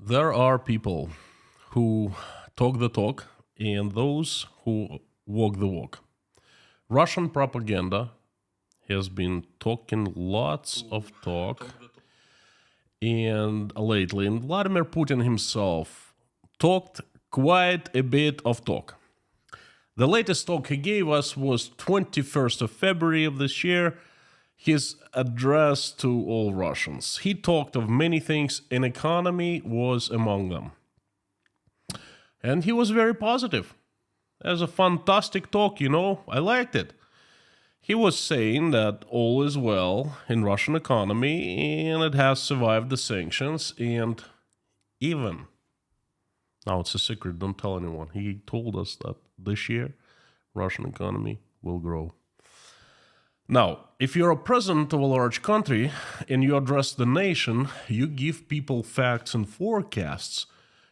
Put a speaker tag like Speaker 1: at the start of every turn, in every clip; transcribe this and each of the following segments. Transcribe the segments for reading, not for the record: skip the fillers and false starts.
Speaker 1: There are people who talk the talk and those who walk the walk. Russian propaganda has been talking lots of talk, and lately, and Vladimir Putin himself talked quite a bit of talk. The latest talk he gave us was 21st of February of this year, his address to all Russians. He talked of many things, and economy was among them. And he was very positive. It was a fantastic talk, I liked it. He was saying that all is well in Russian economy and it has survived the sanctions, and even, now it's a secret, don't tell anyone, he told us that this year Russian economy will grow. Now, if you're a president of a large country and you address the nation, you give people facts and forecasts.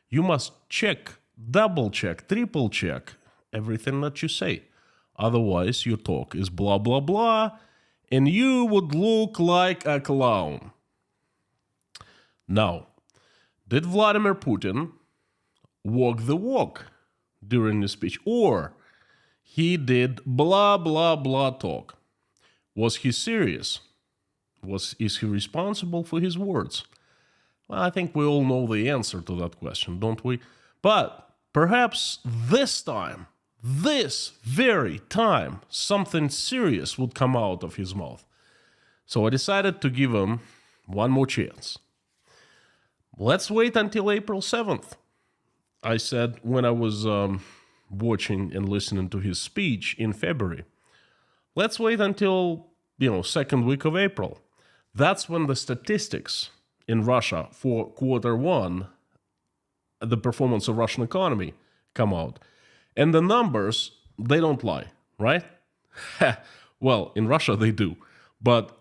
Speaker 1: You must check, double check, triple check everything that you say. Otherwise, your talk is blah, blah, blah, and you would look like a clown. Now, did Vladimir Putin walk the walk during the speech? Or he did blah, blah, blah talk? Was he serious? Is he responsible for his words? Well, I think we all know the answer to that question, don't we? But perhaps this very time, something serious would come out of his mouth. So I decided to give him one more chance. Let's wait until April 7th. I said when I was watching and listening to his speech in February. Let's wait until, second week of April. That's when the statistics in Russia for quarter one, the performance of Russian economy, come out. And the numbers, they don't lie, right? Well, in Russia they do. But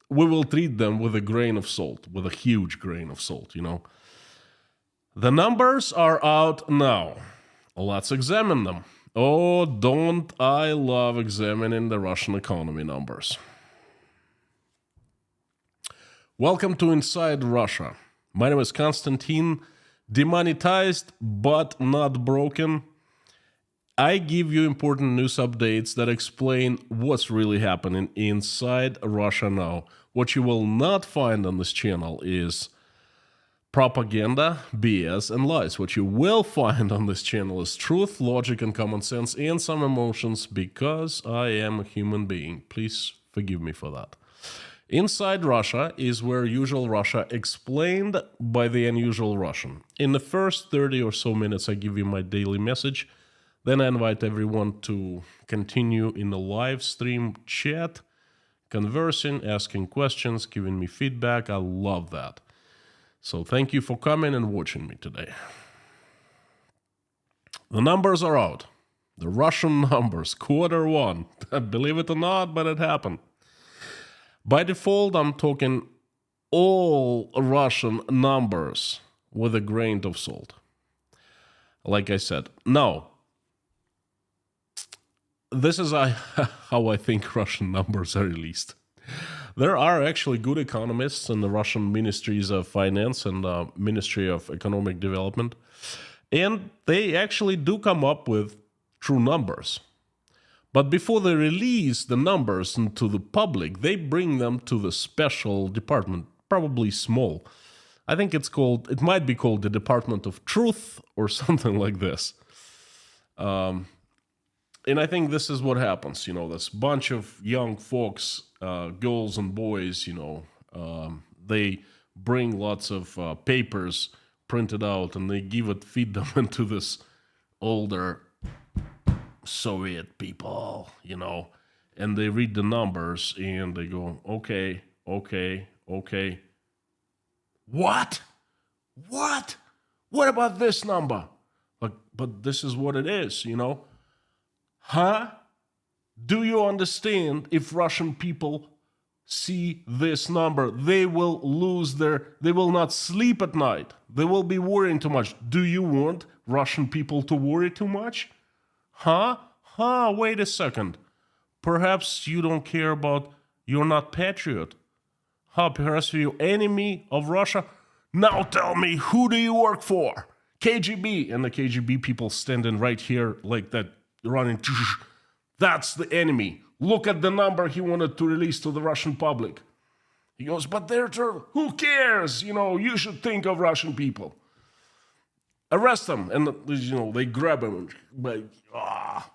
Speaker 1: we will treat them with a grain of salt, with a huge grain of salt, The numbers are out now. Let's examine them. Oh, don't I love examining the Russian economy numbers. Welcome to Inside Russia. My name is Konstantin, demonetized but not broken. I give you important news updates that explain what's really happening inside Russia now. What you will not find on this channel is propaganda, BS, and lies. What you will find on this channel is truth, logic, and common sense, and some emotions, because I am a human being. Please forgive me for that. Inside Russia is where usual Russia explained by the unusual Russian. In the first 30 or so minutes, I give you my daily message. Then I invite everyone to continue in the live stream chat, conversing, asking questions, giving me feedback. I love that. So thank you for coming and watching me today. The numbers are out. The Russian numbers, quarter one. Believe it or not, but it happened. By default, I'm talking all Russian numbers with a grain of salt. Like I said. Now, this is how I think Russian numbers are released. There are actually good economists in the Russian Ministries of Finance and Ministry of Economic Development, and they actually do come up with true numbers. But before they release the numbers to the public, they bring them to the special department, probably small. I think it might be called the Department of Truth or something like this. And I think this is what happens, this bunch of young folks, girls and boys, they bring lots of papers printed out and they feed them into this older Soviet people, and they read the numbers and they go, okay. What? What about this number? But this is what it is, Huh? Do you understand if Russian people see this number, they will not sleep at night. They will be worrying too much. Do you want Russian people to worry too much? Huh? Wait a second. Perhaps you don't care about, you're not patriot. Perhaps you're enemy of Russia. Now tell me, who do you work for? KGB. And the KGB people standing right here like that, running. That's the enemy. Look at the number he wanted to release to the Russian public. He goes, but who cares? You should think of Russian people. Arrest him. And, they grab him and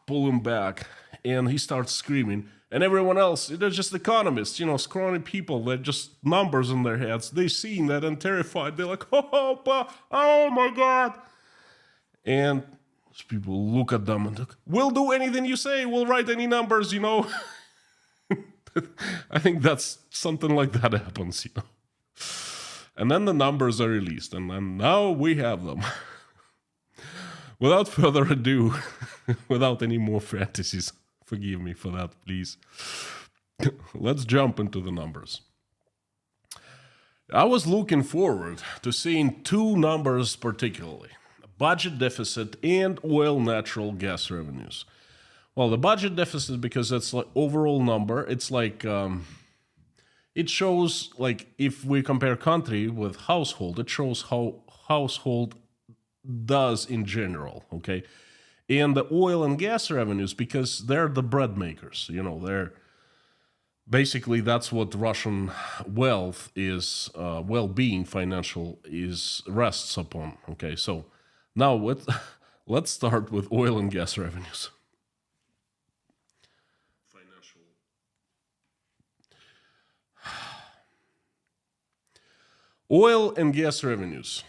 Speaker 1: pull him back. And he starts screaming. And everyone else, they're just economists, scrawny people. They're just numbers in their heads. They seeing that and terrified. They're like, oh my God. And people look at them and look, we'll do anything you say. We'll write any numbers, I think that's something like that happens, And then the numbers are released. And then now we have them. Without further ado, without any more fantasies, forgive me for that, please. Let's jump into the numbers. I was looking forward to seeing two numbers particularly, budget deficit and oil natural gas revenues. Well, the budget deficit, because that's like overall number, it's like, it shows like if we compare country with household, it shows how household does in general, okay? And the oil and gas revenues, because they're the bread makers, they're basically, that's what Russian wealth is, well-being financial rests upon, okay? So now let's start with oil and gas revenues. Oil and gas revenues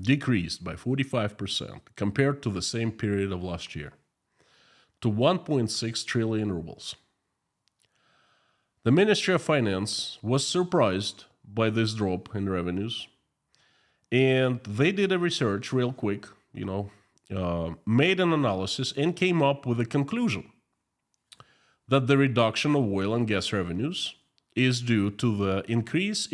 Speaker 1: decreased by 45% compared to the same period of last year, to 1.6 trillion rubles. The Ministry of Finance was surprised by this drop in revenues, and they did a research real quick, made an analysis and came up with a conclusion that the reduction of oil and gas revenues is due to the decrease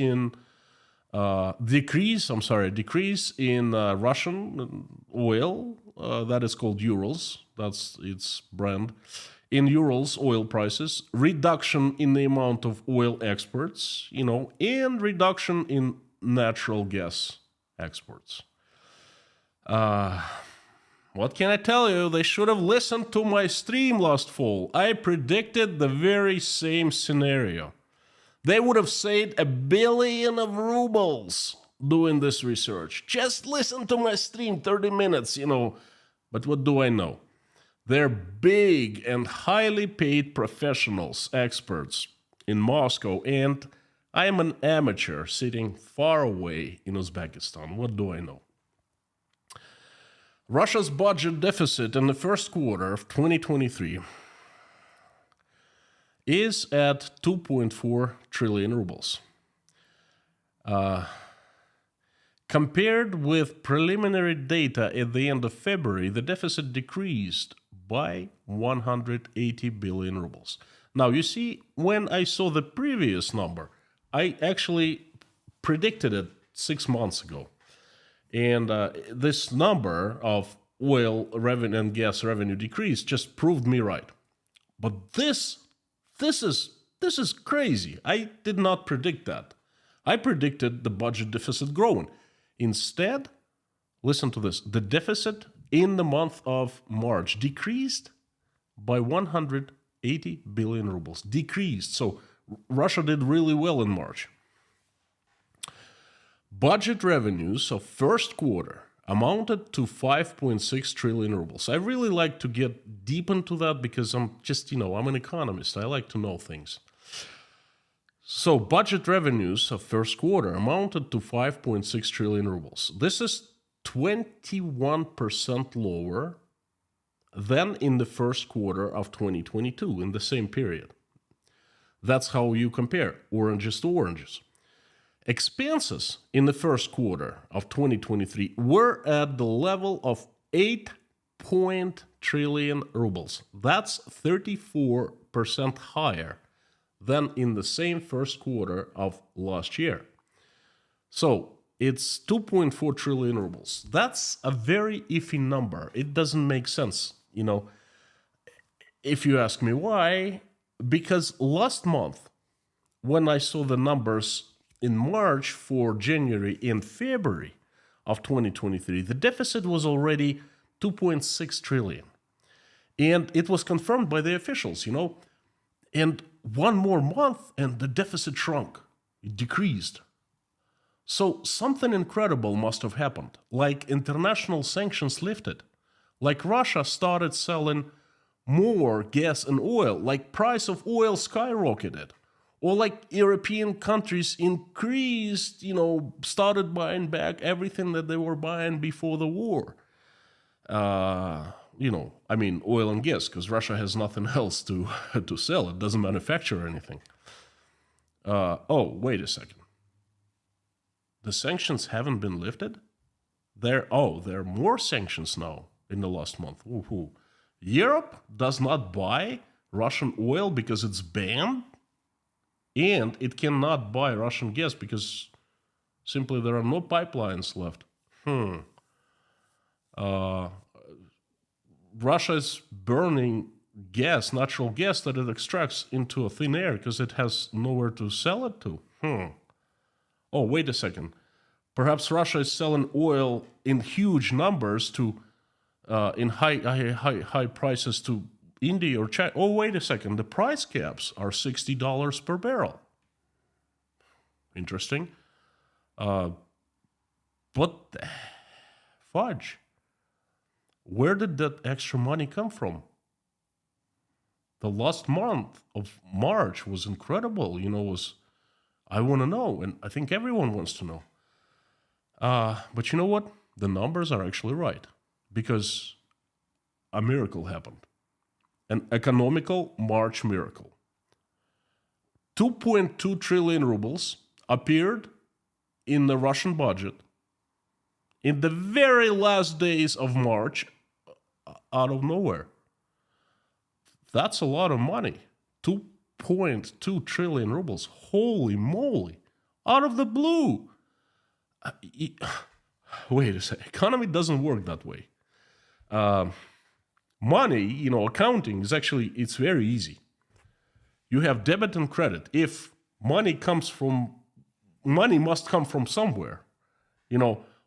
Speaker 1: in Russian oil, that is called Urals, that's its brand, in Urals oil prices, reduction in the amount of oil exports, and reduction in natural gas exports. What can I tell you? They should have listened to my stream last fall. I predicted the very same scenario. They would have saved 1 billion of rubles doing this research. Just listen to my stream, 30 minutes, But what do I know? They're big and highly paid professionals, experts in Moscow, and I am an amateur sitting far away in Uzbekistan. What do I know? Russia's budget deficit in the first quarter of 2023 is at 2.4 trillion rubles. Compared with preliminary data at the end of February, the deficit decreased by 180 billion rubles. Now, you see, when I saw the previous number, I actually predicted it 6 months ago. And this number of oil revenue and gas revenue decrease just proved me right. But this is crazy. I did not predict that. I predicted the budget deficit growing. Instead, listen to this. The deficit in the month of March decreased by 180 billion rubles. Decreased. So Russia did really well in March. Budget revenues of first quarter amounted to 5.6 trillion rubles. I really like to get deep into that because I'm an economist. I like to know things. So budget revenues of first quarter amounted to 5.6 trillion rubles. This is 21% lower than in the first quarter of 2022 in the same period. That's how you compare oranges to oranges. Expenses in the first quarter of 2023 were at the level of 8 trillion rubles. That's 34% higher than in the same first quarter of last year. So it's 2.4 trillion rubles. That's a very iffy number. It doesn't make sense, If you ask me why, because last month, when I saw the numbers in March, for January and February of 2023, the deficit was already 2.6 trillion. And it was confirmed by the officials, And one more month and the deficit shrunk. It decreased. So something incredible must have happened. Like international sanctions lifted. Like Russia started selling more gas and oil. Like price of oil skyrocketed. Or like European countries increased, started buying back everything that they were buying before the war. Oil and gas, because Russia has nothing else to sell. It doesn't manufacture anything. Wait a second. The sanctions haven't been lifted? There are more sanctions now in the last month. Woohoo. Europe does not buy Russian oil because it's banned, and it cannot buy Russian gas because simply there are no pipelines left. Russia is burning gas, natural gas that it extracts into a thin air because it has nowhere to sell it to. Oh, wait a second. Perhaps Russia is selling oil in huge numbers to, in high prices to India or China. Oh, wait a second. The price caps are $60 per barrel. Interesting. But fudge. Where did that extra money come from? The last month of March was incredible. I want to know, and I think everyone wants to know. But you know what? The numbers are actually right, because a miracle happened. An economical March miracle. 2.2 trillion rubles appeared in the Russian budget in the very last days of March, out of nowhere. That's a lot of money. 2.2 trillion rubles. Holy moly. Out of the blue. Wait a second. Economy doesn't work that way. Money, accounting is it's very easy. You have debit and credit. If money must come from somewhere.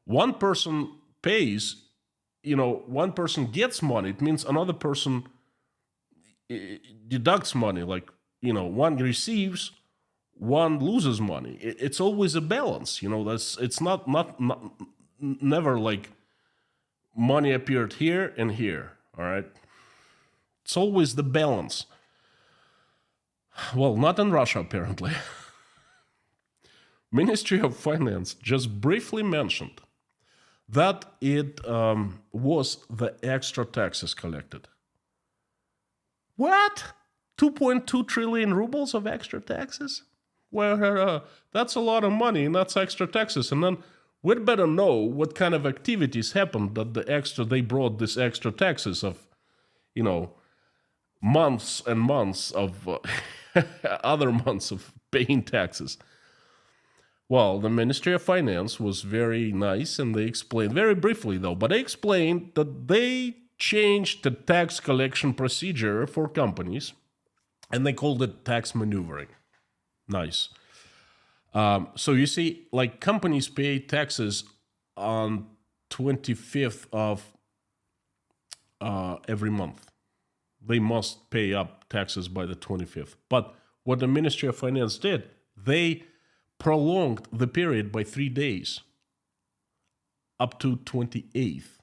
Speaker 1: One person pays, one person gets money. It means another person deducts money. Like, one receives, one loses money. It's always a balance. It's not never like money appeared here and here. All right. It's always the balance. Well, not in Russia, apparently. Ministry of Finance just briefly mentioned that it was the extra taxes collected. What? 2.2 trillion rubles of extra taxes? Well, that's a lot of money, and that's extra taxes. And then we'd better know what kind of activities happened that they brought this extra taxes of, months and months of other months of paying taxes. Well, the Ministry of Finance was very nice, and they explained, very briefly though, but they explained that they changed the tax collection procedure for companies, and they called it tax maneuvering. Nice. So you see, like, companies pay taxes on 25th of every month. They must pay up taxes by the 25th. But what the Ministry of Finance did, they prolonged the period by 3 days up to 28th.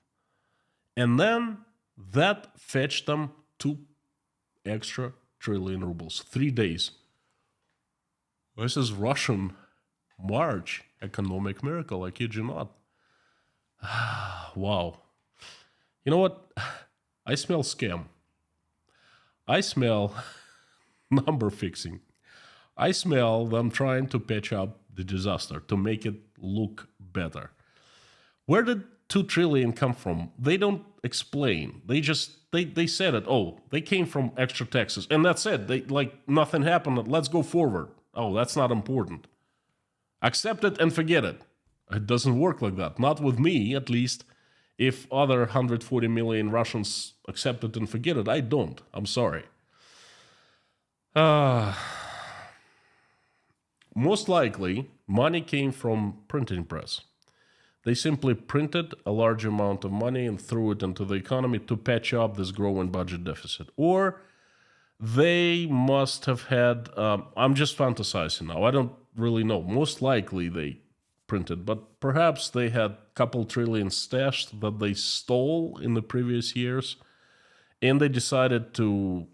Speaker 1: And then that fetched them 2 extra trillion rubles. 3 days. This is Russian March economic miracle, I kid you not. Wow. You know what? I smell scam. I smell number fixing. I smell them trying to patch up the disaster to make it look better. Where did 2 trillion come from? They don't explain. They said it. Oh, they came from extra taxes. And that's it. Nothing happened. Let's go forward. Oh, that's not important. Accept it and forget it. It doesn't work like that. Not with me, at least. If other 140 million Russians accept it and forget it, I don't. I'm sorry. Most likely, money came from printing press. They simply printed a large amount of money and threw it into the economy to patch up this growing budget deficit. Or they must have had, I'm just fantasizing now, I don't really know. Most likely they printed, but perhaps they had a couple trillion stashed that they stole in the previous years, and they decided to,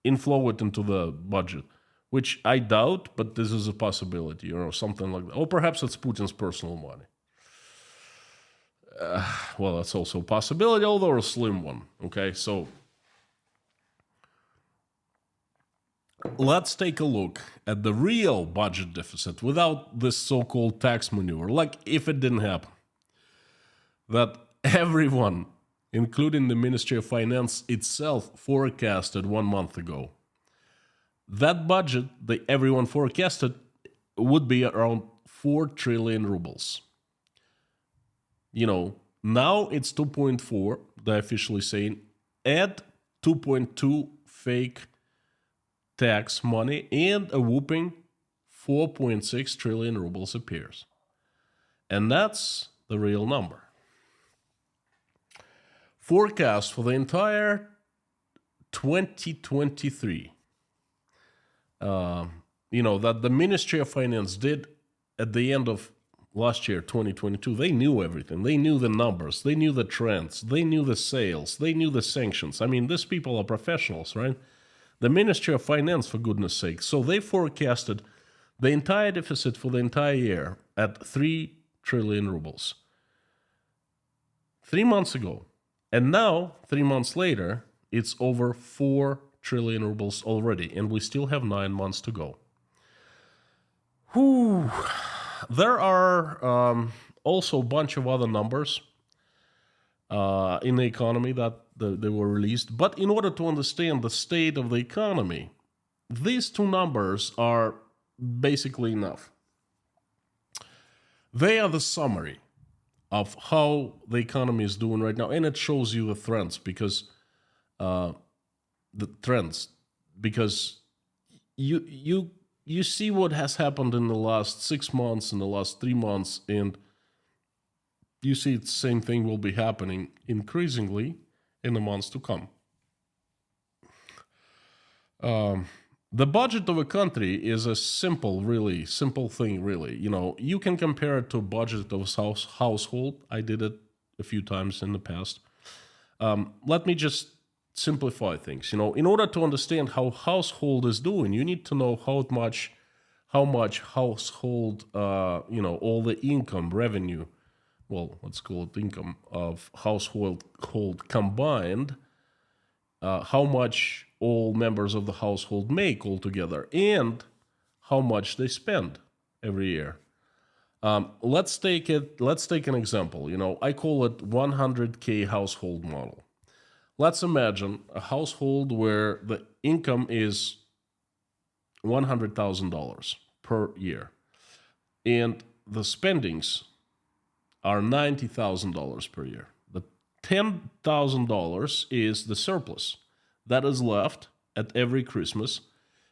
Speaker 1: inflow it into the budget, which I doubt, but this is a possibility, something like that. Or perhaps it's Putin's personal money. Well, that's also a possibility, although a slim one. Okay, so let's take a look at the real budget deficit without this so-called tax maneuver, like if it didn't happen. That everyone, including the Ministry of Finance itself, forecasted 1 month ago. That budget that everyone forecasted would be around 4 trillion rubles. Now it's 2.4, they're officially saying. Add 2.2 fake tax money, and a whooping 4.6 trillion rubles appears. And that's the real number. Forecast for the entire 2023, that the Ministry of Finance did at the end of last year, 2022, they knew everything. They knew the numbers. They knew the trends. They knew the sales. They knew the sanctions. I mean, these people are professionals, right? The Ministry of Finance, for goodness sake. So they forecasted the entire deficit for the entire year at 3 trillion rubles 3 months ago. And now, 3 months later, it's over 4 trillion rubles already, and we still have 9 months to go. Whew. There are also a bunch of other numbers in the economy that they were released. But in order to understand the state of the economy, these two numbers are basically enough. They are the summary of how the economy is doing right now, and it shows you the trends because you see what has happened in the last 6 months, in the last 3 months, and you see the same thing will be happening increasingly in the months to come. The budget of a country is a simple thing, really. You can compare it to a budget of a household. I did it a few times in the past. Let me just simplify things. In order to understand how household is doing, you need to know how much household, all the income, revenue, well, let's call it income of household combined, how much all members of the household make altogether, and how much they spend every year. Let's take an example. I call it 100K household model. Let's imagine a household where the income is $100,000 per year, and the spendings are $90,000 per year. The $10,000 is the surplus that is left at every Christmas,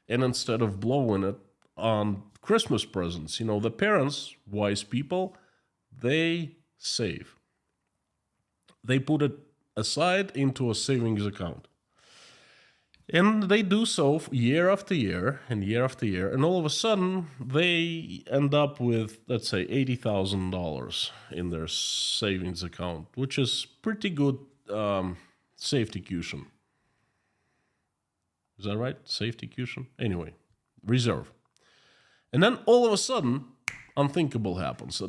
Speaker 1: and instead of blowing it on Christmas presents, the parents, wise people, they save. They put it aside into a savings account. And they do so year after year, and all of a sudden they end up with, let's say, $80,000 in their savings account, which is pretty good safety cushion. Is that right? Safety cushion? Anyway, reserve. And then all of a sudden, unthinkable happens.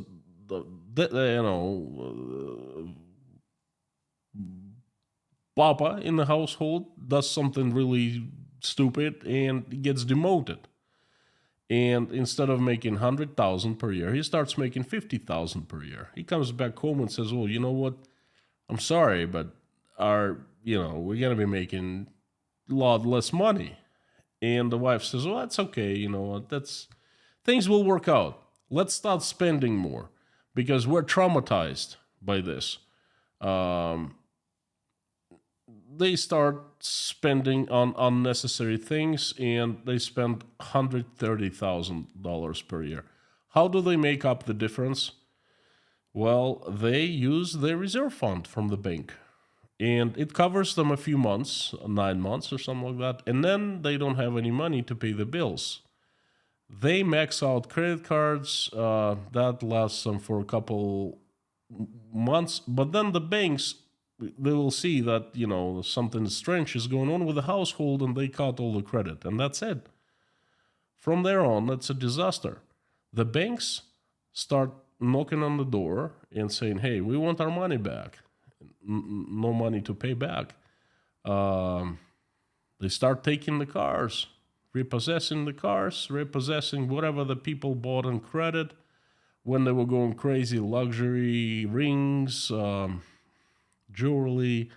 Speaker 1: Papa in the household does something really stupid and gets demoted. And instead of making $100,000 per year, he starts making $50,000 per year. He comes back home and says, "Oh, you know what? I'm sorry, but we're gonna be making a lot less money." And the wife says, "Well, that's okay. Things will work out. Let's start spending more because we're traumatized by this." they start spending on unnecessary things, and they spend $130,000 per year. How do they make up the difference? Well, they use their reserve fund from the bank, and it covers them a few months, 9 months or something like that, and then they don't have any money to pay the bills. They max out credit cards, that lasts them for a couple months, but then the banks, they will see that, something strange is going on with the household, and they cut all the credit, and that's it. From there on, it's a disaster. The banks start knocking on the door and saying, hey, we want our money back. No money to pay back. They start taking the cars, repossessing the cars, repossessing whatever the people bought on credit when they were going crazy, luxury rings, jewelry,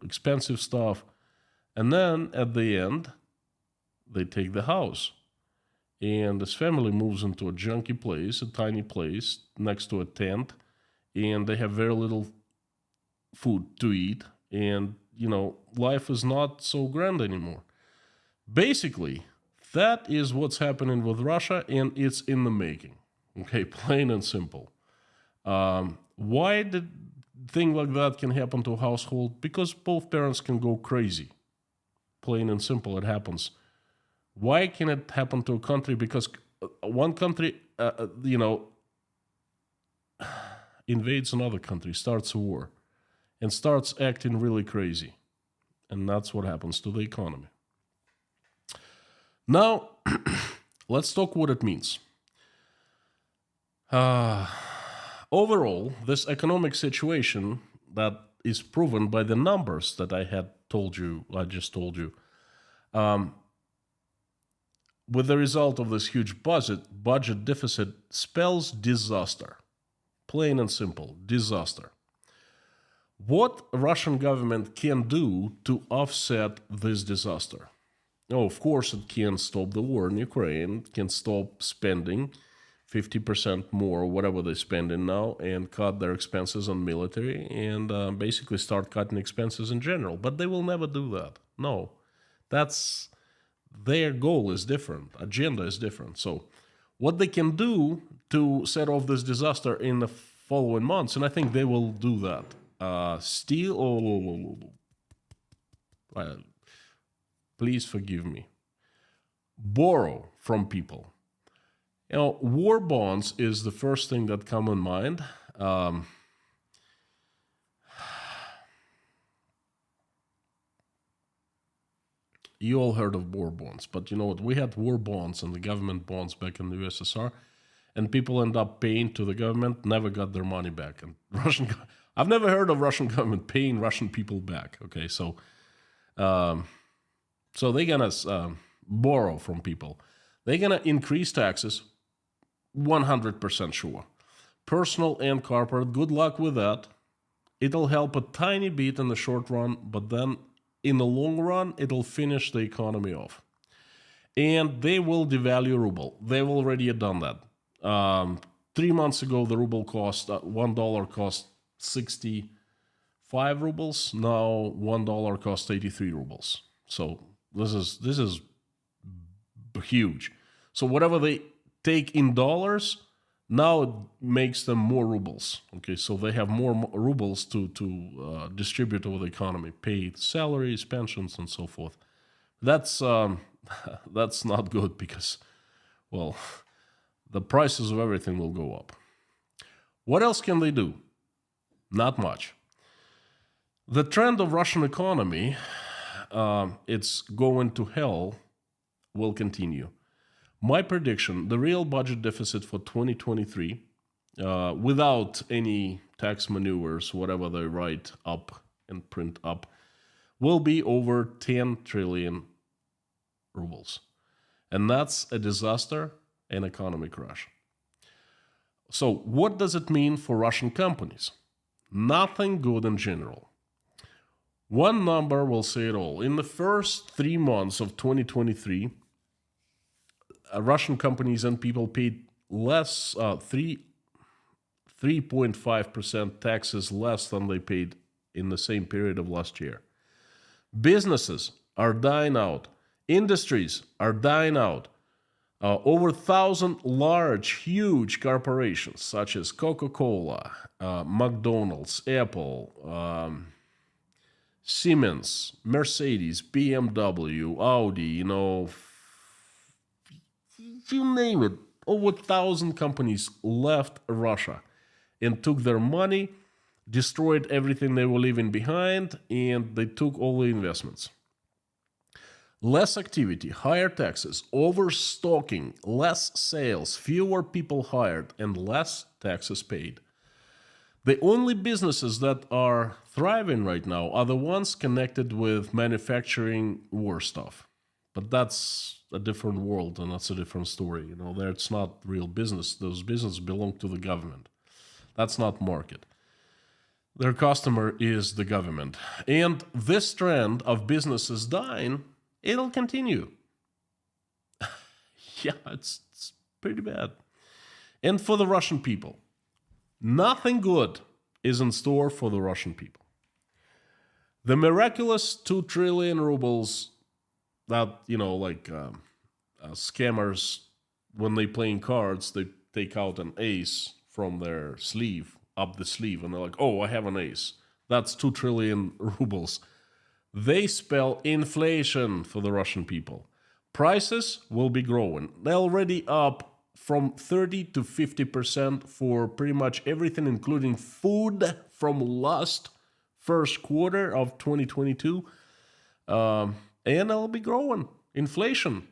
Speaker 1: expensive stuff. And then at the end, they take the house. And this family moves into a junky place, a tiny place next to a tent, and they have very little food to eat. And, life is not so grand anymore. Basically, that is what's happening with Russia, and it's in the making. Okay, plain and simple. Why did thing like that can happen to a household? Because both parents can go crazy. Plain and simple, it happens. Why can it happen to a country? Because one country, invades another country, starts a war, and starts acting really crazy. And that's what happens to the economy. Now, let's talk what it means. Overall, this economic situation that is proven by the numbers that I just told you, with the result of this huge budget deficit spells disaster. Plain and simple, disaster. What Russian government can do to offset this disaster? Oh, of course, it can stop the war in Ukraine, can stop spending 50% more, whatever they're spending now, and cut their expenses on military, and basically start cutting expenses in general. But they will never do that. No, their goal is different, agenda is different. So what they can do to set off this disaster in the following months, and I think they will do that, please forgive me, borrow from people. War bonds is the first thing that come in mind. You all heard of war bonds, but you know what? We had war bonds and the government bonds back in the USSR, and people end up paying to the government, never got their money back. And I've never heard of Russian government paying Russian people back. Okay, so they're gonna borrow from people. They're gonna increase taxes, 100% sure. Personal and corporate, good luck with that. It'll help a tiny bit in the short run, but then in the long run, it'll finish the economy off. And they will devalue ruble. They've already done that. 3 months ago, the ruble cost, $1 cost 65 rubles. Now $1 costs 83 rubles. So this is huge. So whatever they take in dollars, now it makes them more rubles. Okay, so they have more rubles to distribute over the economy, pay salaries, pensions, and so forth. That's not good because, well, the prices of everything will go up. What else can they do? Not much. The trend of Russian economy, it's going to hell, will continue. My prediction, the real budget deficit for 2023, without any tax maneuvers, whatever they write up and print up, will be over 10 trillion rubles. And that's a disaster, an economic crash. So what does it mean for Russian companies? Nothing good in general. One number will say it all. In the first 3 months of 2023, Russian companies and people paid less, 3.5% taxes less than they paid in the same period of last year. Businesses are dying out. Industries are dying out. Over 1,000 large, huge corporations such as Coca-Cola, McDonald's, Apple, Siemens, Mercedes, BMW, Audi, you name it. Over 1,000 companies left Russia and took their money, destroyed everything they were leaving behind, and they took all the investments. Less activity, higher taxes, overstocking, less sales, fewer people hired, and less taxes paid. The only businesses that are thriving right now are the ones connected with manufacturing war stuff. But that's a different world and that's a different story. That's not real business. Those businesses belong to the government. That's not market. Their customer is the government. And this trend of businesses dying, it'll continue. Yeah, it's pretty bad. And for the Russian people, nothing good is in store for the Russian people. The miraculous 2 trillion rubles that, scammers, when they playing cards, they take out an ace from their sleeve, up the sleeve, and they're like, oh, I have an ace. That's 2 trillion rubles. They spell inflation for the Russian people. Prices will be growing. They're already up from 30 to 50% for pretty much everything, including food from last first quarter of 2022. And it'll be growing. Inflation.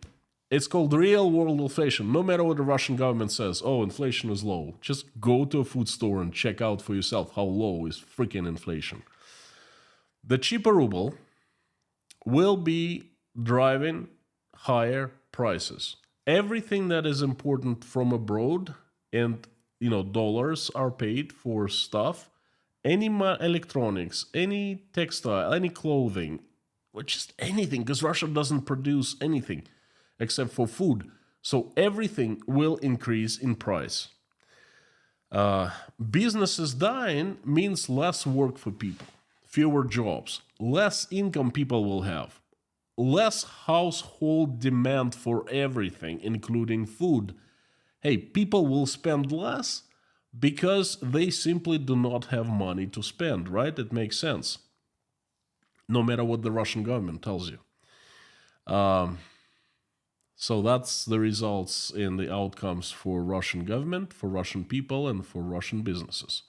Speaker 1: It's called real world inflation. No matter what the Russian government says, oh, inflation is low. Just go to a food store and check out for yourself how low is freaking inflation. The cheaper ruble will be driving higher prices. Everything that is important from abroad, and dollars are paid for stuff, any electronics, any textile, any clothing, or just anything, because Russia doesn't produce anything except for food. So everything will increase in price. Businesses dying means less work for people, fewer jobs, less income people will have, less household demand for everything, including food. Hey, people will spend less because they simply do not have money to spend, right? It makes sense. No matter what the Russian government tells you. So that's the results in the outcomes for Russian government, for Russian people, and for Russian businesses.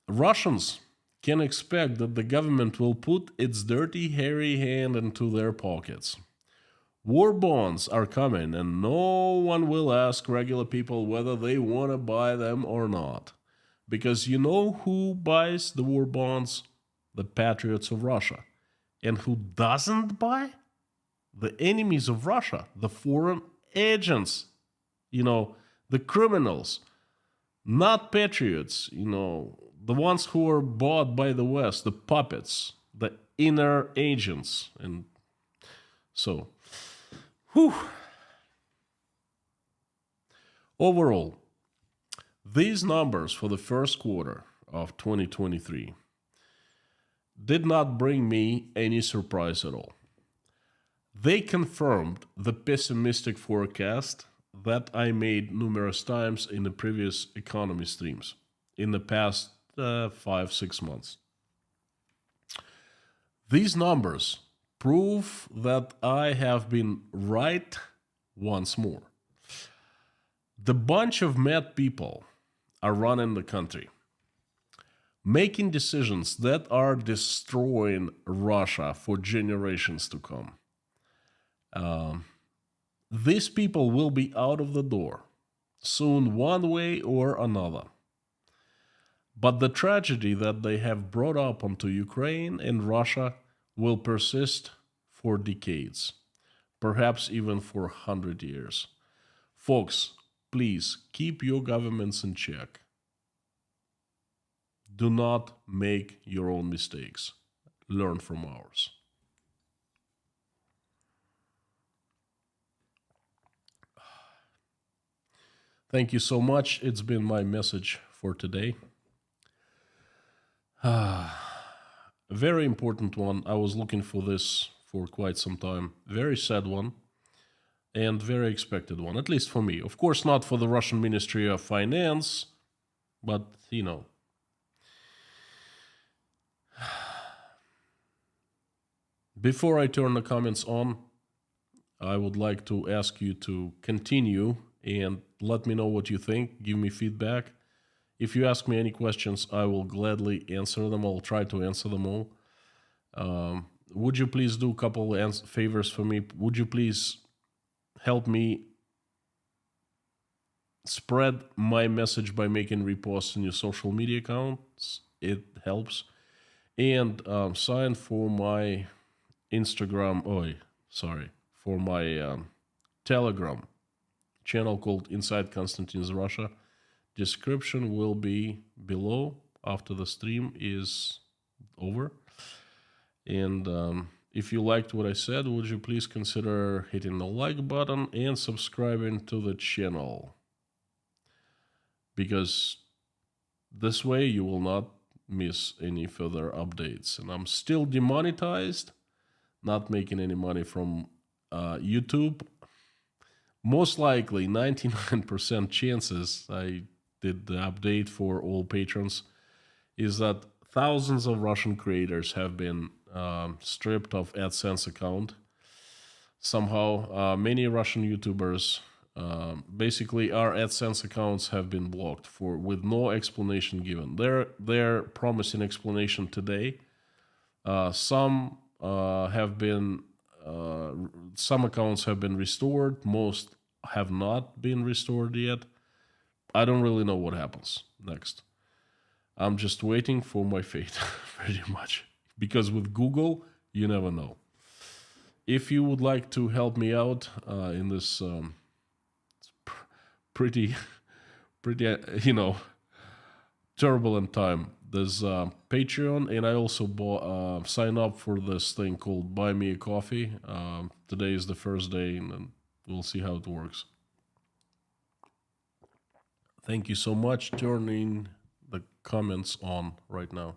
Speaker 1: Russians can expect that the government will put its dirty, hairy hand into their pockets. War bonds are coming, and no one will ask regular people whether they want to buy them or not. Because you know who buys the war bonds? The patriots of Russia. And who doesn't buy? The enemies of Russia, the foreign agents, the criminals, not patriots, the ones who are bought by the West, the puppets, the inner agents. And so, overall, these numbers for the first quarter of 2023 did not bring me any surprise at all. They confirmed the pessimistic forecast that I made numerous times in the previous economy streams in the past 5-6 months. These numbers prove that I have been right once more. The bunch of mad people are running the country, making decisions that are destroying Russia for generations to come. These people will be out of the door soon, one way or another. But the tragedy that they have brought up onto Ukraine and Russia will persist for decades, perhaps even for 100 years. Folks, please keep your governments in check. Do not make your own mistakes. Learn from ours. Thank you so much. It's been my message for today. A very important one. I was looking for this for quite some time. Very sad one and very expected one, at least for me. Of course, not for the Russian Ministry of Finance, but you know. Before I turn the comments on, I would like to ask you to continue and let me know what you think. Give me feedback. If you ask me any questions, I will gladly answer them. I'll try to answer them all. Would you please do a couple favors for me? Would you please help me spread my message by making reposts in your social media accounts? It helps. And sign for my Instagram. For my Telegram channel called Inside Konstantin's Russia. Description will be below after the stream is over. And if you liked what I said, would you please consider hitting the like button and subscribing to the channel? Because this way you will not miss any further updates. And I'm still demonetized, not making any money from YouTube. Most likely 99% chances, I did the update for all patrons, is that thousands of Russian creators have been stripped of AdSense account. Somehow many Russian YouTubers, basically our AdSense accounts have been blocked with no explanation given. They're promising explanation today. Some accounts have been restored. Most have not been restored yet. I don't really know what happens next. I'm just waiting for my fate, pretty much. Because with Google, you never know. If you would like to help me out in this pretty, turbulent time, there's Patreon, and I also sign up for this thing called Buy Me a Coffee. Today is the first day, and we'll see how it works. Thank you so much. Turning the comments on right now.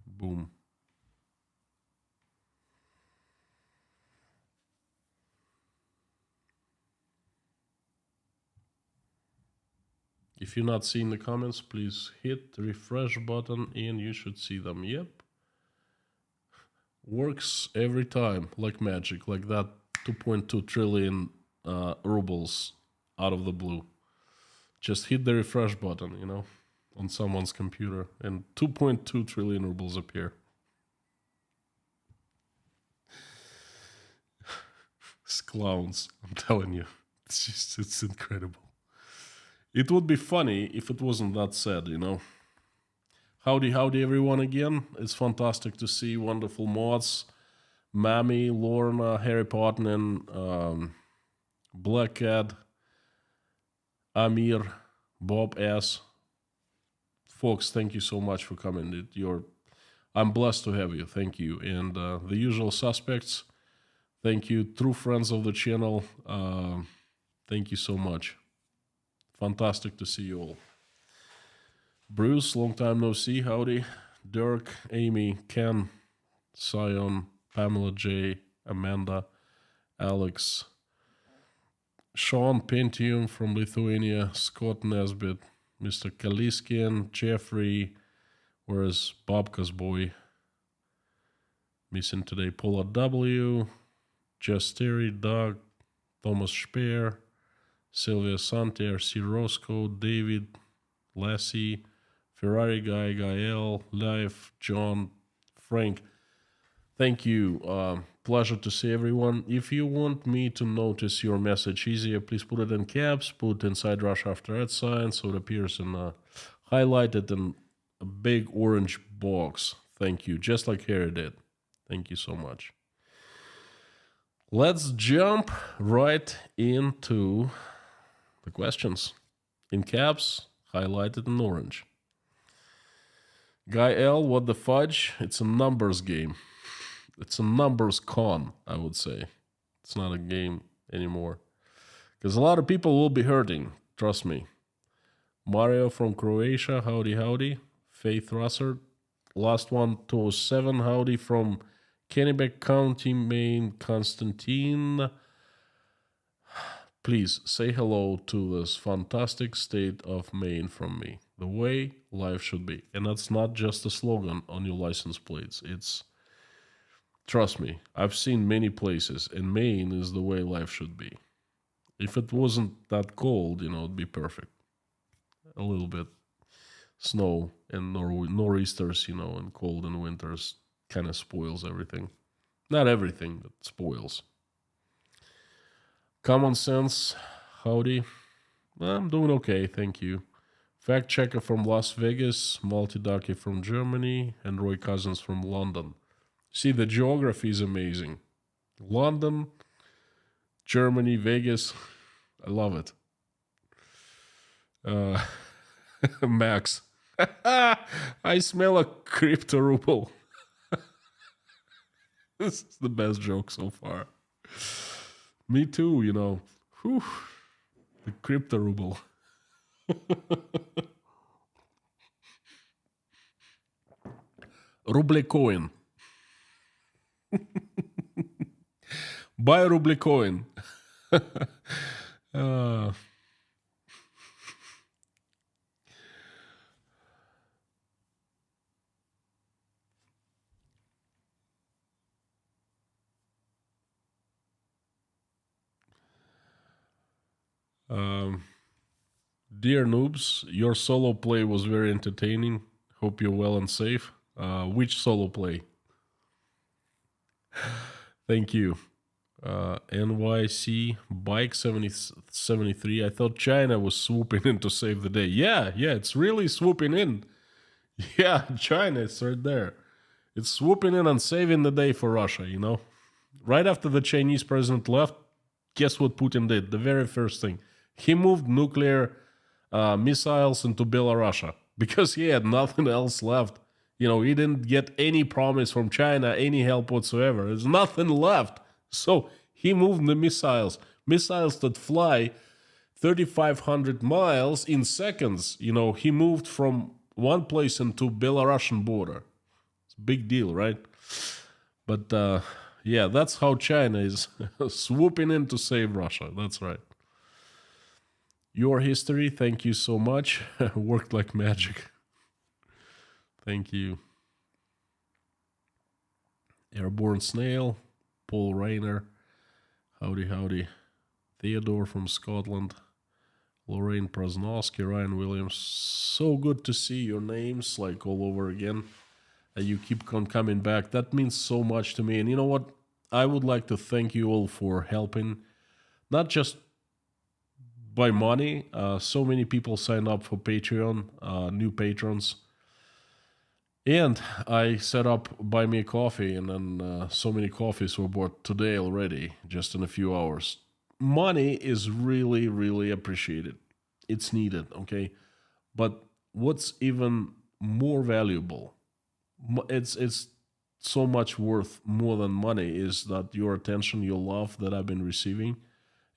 Speaker 1: Boom. If you're not seeing the comments, please hit the refresh button and you should see them. Yep. Works every time, like magic, like that 2.2 trillion rubles out of the blue. Just hit the refresh button, on someone's computer, and 2.2 trillion rubles appear. It's clowns, I'm telling you. It's incredible. It would be funny if it wasn't that sad, Howdy everyone again. It's fantastic to see wonderful mods. Mami, Lorna, Harry Potter, Black Cat, Amir, Bob S. Folks, thank you so much for coming. I'm blessed to have you. Thank you. And the usual suspects, thank you. True friends of the channel, thank you so much. Fantastic to see you all. Bruce, long time no see. Howdy. Dirk, Amy, Ken, Sion, Pamela J, Amanda, Alex, Sean Pentium from Lithuania, Scott Nesbitt, Mr. Kaliskin, Jeffrey, where's Bobka's boy? Missing today, Paula W, Jess Terry, Doug, Thomas Speer, Sylvia Santi, RC Roscoe, David, Lassie, Ferrari Guy, Gael, Life, John, Frank. Thank you. Pleasure to see everyone. If you want me to notice your message easier, please put it in caps, put Inside Russia after @ sign so it appears in highlighted in a big orange box. Thank you. Just like Harry did. Thank you so much. Let's jump right into the questions. In caps, highlighted in orange. Guy L, what the fudge? It's a numbers game. It's a numbers con, I would say. It's not a game anymore. Because a lot of people will be hurting, trust me. Mario from Croatia, howdy, howdy. Faith Russert, last one, 207, howdy from Kennebec County, Maine, Constantine. Please say hello to this fantastic state of Maine from me. The way life should be. And that's not just a slogan on your license plates. It's, trust me, I've seen many places, and Maine is the way life should be. If it wasn't that cold, it'd be perfect. A little bit snow and nor'easters, and cold in winters kind of spoils everything. Not everything, but spoils. Common sense, howdy. I'm doing okay, thank you. Fact checker from Las Vegas, Multi-Ducky from Germany, and Roy Cousins from London. See, the geography is amazing. London, Germany, Vegas, I love it. Max, I smell a crypto ruble. This is the best joke so far. Me too, Whew. The crypto ruble. Ruble coin. Buy ruble coin. Dear noobs, your solo play was very entertaining. Hope you're well and safe. Which solo play? Thank you. NYC Bike 73. I thought China was swooping in to save the day. Yeah, it's really swooping in. Yeah, China is right there. It's swooping in and saving the day for Russia, Right after the Chinese president left, guess what Putin did? The very first thing. He moved nuclear missiles into Belarus because he had nothing else left. He didn't get any promise from China, any help whatsoever. There's nothing left. So he moved the missiles that fly 3,500 miles in seconds. He moved from one place into Belarusian border. It's a big deal, right? But that's how China is swooping in to save Russia. That's right. Your history, thank you so much. Worked like magic. Thank you. Airborne Snail, Paul Rayner, howdy. Theodore from Scotland, Lorraine Prasnowski, Ryan Williams. So good to see your names all over again. And you keep coming back. That means so much to me. And you know what? I would like to thank you all for helping, not just by money. So many people sign up for Patreon, new patrons. And I set up Buy Me a Coffee, and then so many coffees were bought today already, just in a few hours. Money is really, really appreciated. It's needed, okay? But what's even more valuable, it's so much worth more than money, is that your attention, your love that I've been receiving.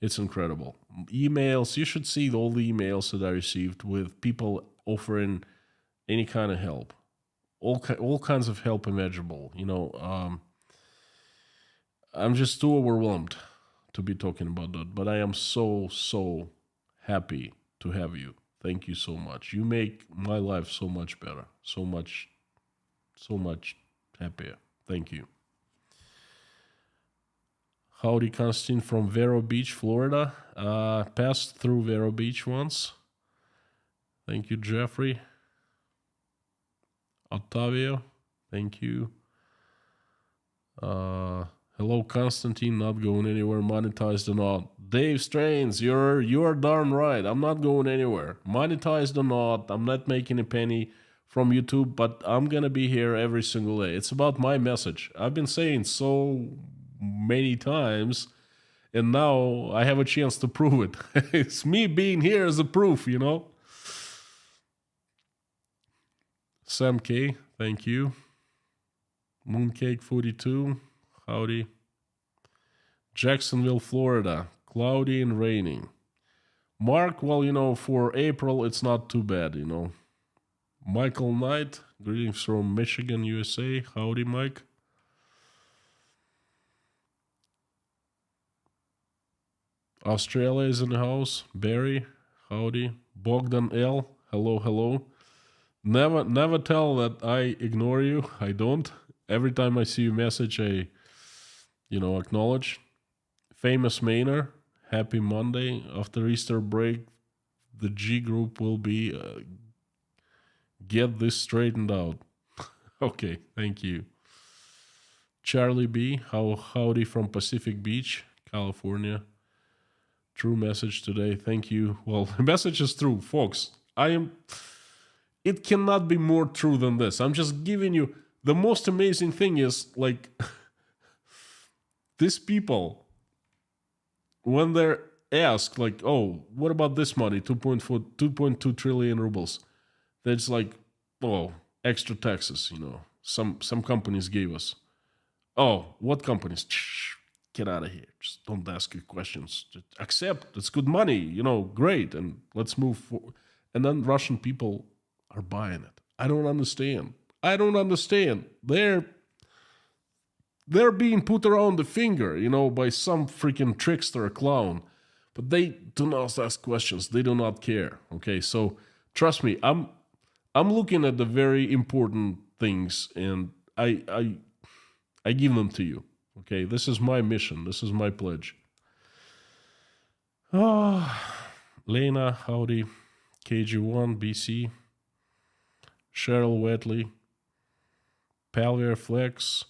Speaker 1: It's incredible. Emails, you should see all the emails that I received with people offering any kind of help. All kinds of help imaginable. I'm just too overwhelmed to be talking about that. But I am so, so happy to have you. Thank you so much. You make my life so much better. So much happier. Thank you. Howdy, Constantine from Vero Beach, Florida. Passed through Vero Beach once. Thank you, Jeffrey. Ottavio, thank you. Hello, Constantine, not going anywhere, monetized or not. Dave Strains, you're darn right. I'm not going anywhere. Monetized or not, I'm not making a penny from YouTube, but I'm gonna be here every single day. It's about my message. I've been saying so many times, and now I have a chance to prove it. It's me being here as a proof, Sam K, thank you. Mooncake 42, howdy. Jacksonville, Florida, cloudy and raining. Mark, well, for April, it's not too bad, Michael Knight, greetings from Michigan, USA. Howdy, Mike. Australia is in the house. Barry, howdy. Bogdan L, hello. Never tell that I ignore you. I don't. Every time I see your message, I, acknowledge. Famous Mainer, happy Monday. After Easter break, the G group will be get this straightened out. Okay, thank you. Charlie B, howdy from Pacific Beach, California. True message today. Thank you. Well, the message is true, folks. It cannot be more true than this. I'm just giving you the most amazing thing is like these people, when they're asked, like, oh, what about this money? 2.2 trillion rubles. That's like, oh, extra taxes, Some companies gave us. Oh, what companies? Get out of here. Just don't ask your questions. Just accept. It's good money, great. And let's move forward. And then Russian people are buying it. I don't understand. They're being put around the finger, by some freaking trickster clown. But they do not ask questions. They do not care. Okay, so trust me, I'm looking at the very important things, and I give them to you. Okay, this is my mission. This is my pledge. Lena, howdy. KG1, BC. Cheryl Wetley. Palvier Flex.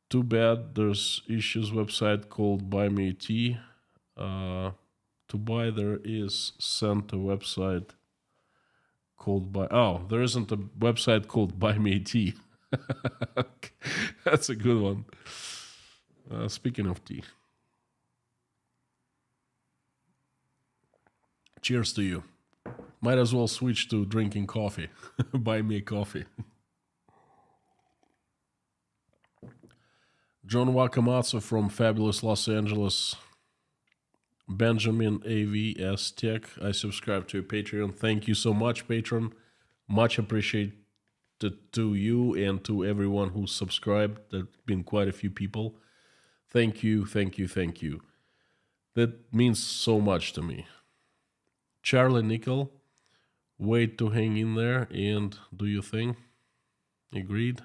Speaker 1: Too bad there's issues website called Buy Me Tea. To buy there is sent a website called Buy... Oh, there isn't a website called Buy Me Tea. That's a good one. Speaking of tea. Cheers to you. Might as well switch to drinking coffee. Buy me a coffee. John Wakamatsu from fabulous Los Angeles. Benjamin AVS Tech. I subscribe to your Patreon. Thank you so much, patron. Much appreciated to you and to everyone who subscribed. There have been quite a few people. Thank you. That means so much to me. Charlie Nickel, wait to hang in there and do your thing. Agreed.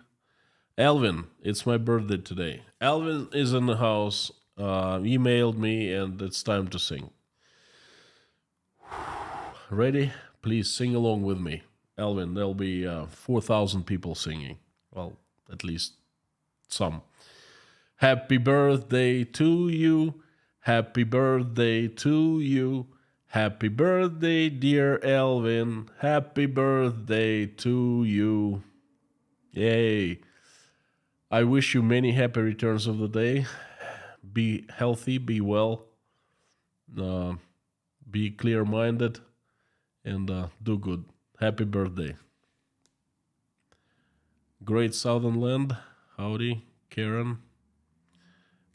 Speaker 1: Alvin, it's my birthday today. Alvin is in the house, emailed me, and it's time to sing. Ready? Please sing along with me. Alvin, there'll be 4,000 people singing. Well, at least some. Happy birthday to you. Happy birthday to you. Happy birthday, dear Alvin. Happy birthday to you. Yay. I wish you many happy returns of the day. Be healthy, be well, be clear-minded, and do good. Happy birthday. Great Southern Land. Howdy, Karen.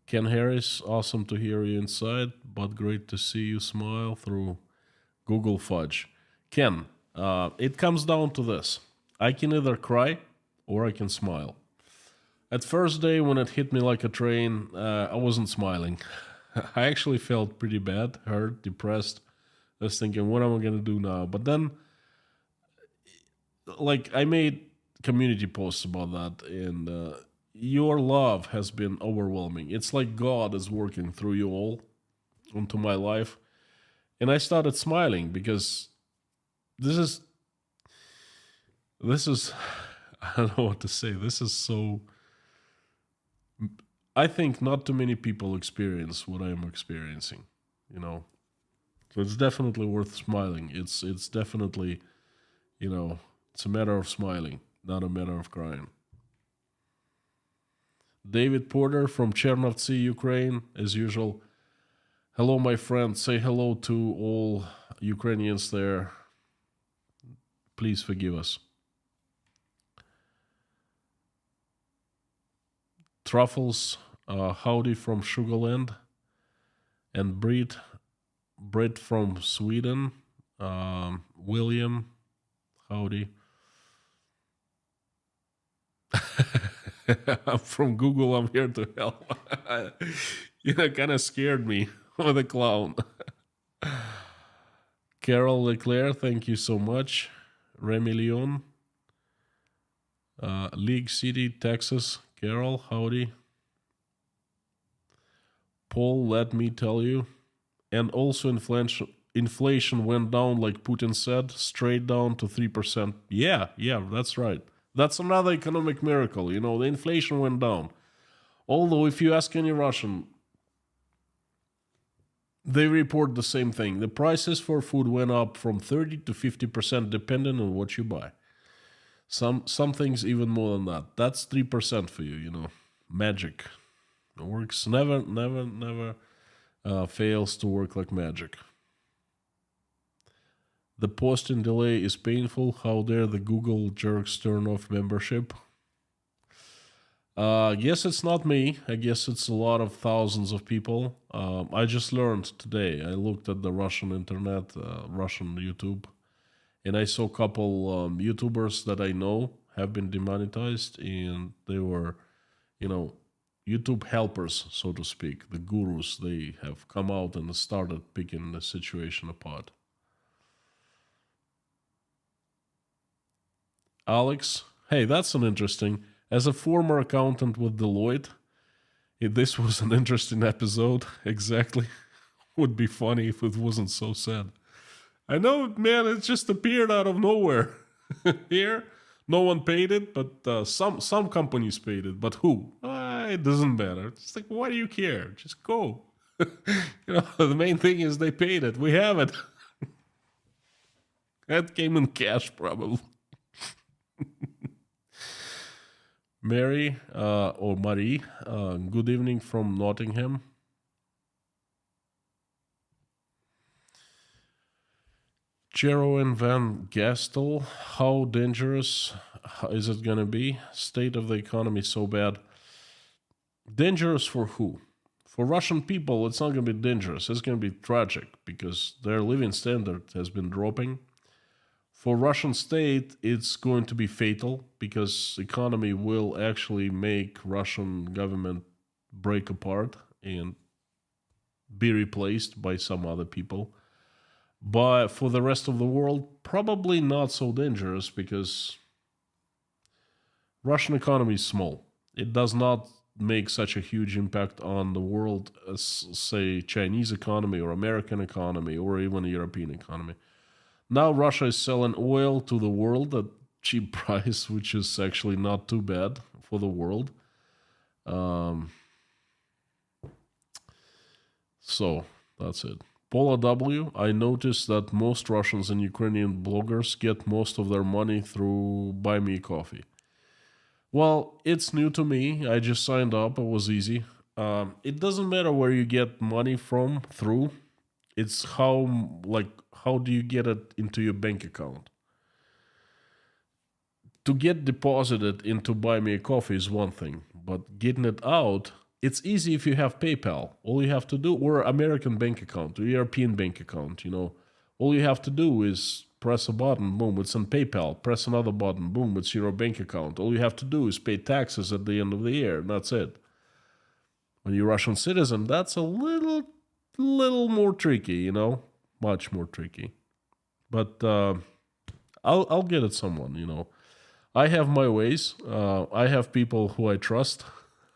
Speaker 1: Ken Harris, awesome to hear you inside, but great to see you smile through Google Fudge. Ken, it comes down to this. I can either cry or I can smile. At first day when it hit me like a train, I wasn't smiling. I actually felt pretty bad, hurt, depressed. I was thinking, what am I going to do now? But then, I made community posts about that, and your love has been overwhelming. It's like God is working through you all into my life. And I started smiling because this is, I don't know what to say. This is so, I think not too many people experience what I'm experiencing, So it's definitely worth smiling. It's definitely, it's a matter of smiling, not a matter of crying. David Porter from Chernovtsi, Ukraine, as usual. Hello, my friend. Say hello to all Ukrainians there. Please forgive us. Truffles, howdy from Sugarland, and Brit from Sweden, William, howdy. I'm from Google, I'm here to help. Kind of scared me with a clown. Carol Leclerc, thank you so much. Remy Leon, League City, Texas. Carol, howdy. Paul, let me tell you. And also inflation went down, like Putin said, straight down to 3%. Yeah, that's right. That's another economic miracle. The inflation went down. Although, if you ask any Russian, they report the same thing. The prices for food went up from 30 to 50% depending on what you buy. Some things even more than that. That's 3% for you, Magic. It works never fails to work like magic. The posting delay is painful. How dare the Google jerks turn off membership? Guess it's not me. I guess it's a lot of thousands of people. I just learned today. I looked at the Russian internet, Russian YouTube, and I saw a couple YouTubers that I know have been demonetized, and they were, YouTube helpers, so to speak, the gurus. They have come out and started picking the situation apart. Alex, hey, that's an interesting. As a former accountant with Deloitte, this was an interesting episode. Exactly. Would be funny if it wasn't so sad. I know, man, it just appeared out of nowhere. Here, no one paid it, but some companies paid it. But who? It doesn't matter. It's like, why do you care? Just go. The main thing is they paid it. We have it. That came in cash, probably. Mary, or Marie, good evening from Nottingham. Jeroen van Gastel, how dangerous is it going to be? State of the economy so bad. Dangerous for who? For Russian people, it's not going to be dangerous. It's going to be tragic because their living standard has been dropping. For Russian state, it's going to be fatal because economy will actually make Russian government break apart and be replaced by some other people. But for the rest of the world, probably not so dangerous because Russian economy is small. It does not make such a huge impact on the world as, say, Chinese economy or American economy or even European economy. Now Russia is selling oil to the world at cheap price, which is actually not too bad for the world. So that's it. Paula W., I noticed that most Russians and Ukrainian bloggers get most of their money through Buy Me Coffee. Well, it's new to me. I just signed up. It was easy. It doesn't matter where you get money through. It's how do you get it into your bank account? To get deposited into Buy Me a Coffee is one thing, but getting it out, it's easy if you have PayPal. All you have to do, or American bank account, or European bank account, all you have to do is press a button, boom, it's on PayPal. Press another button, boom, it's your bank account. All you have to do is pay taxes at the end of the year, and that's it. When you're a Russian citizen, that's a little more tricky, much more tricky. But I'll get it someone, I have my ways. I have people who I trust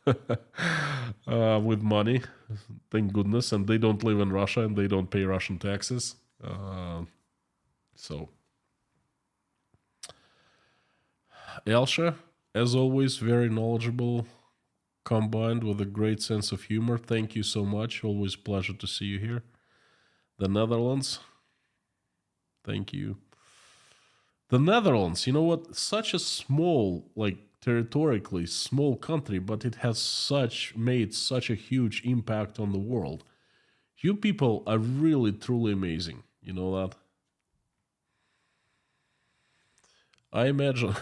Speaker 1: with money, thank goodness, and they don't live in Russia and they don't pay Russian taxes. So, Elsha, as always, very knowledgeable, combined with a great sense of humor. Thank you so much. Always a pleasure to see you here. The Netherlands. Thank you. The Netherlands, you know what? Such a small, territorically small country, but it has made such a huge impact on the world. You people are really, truly amazing. You know that? I imagine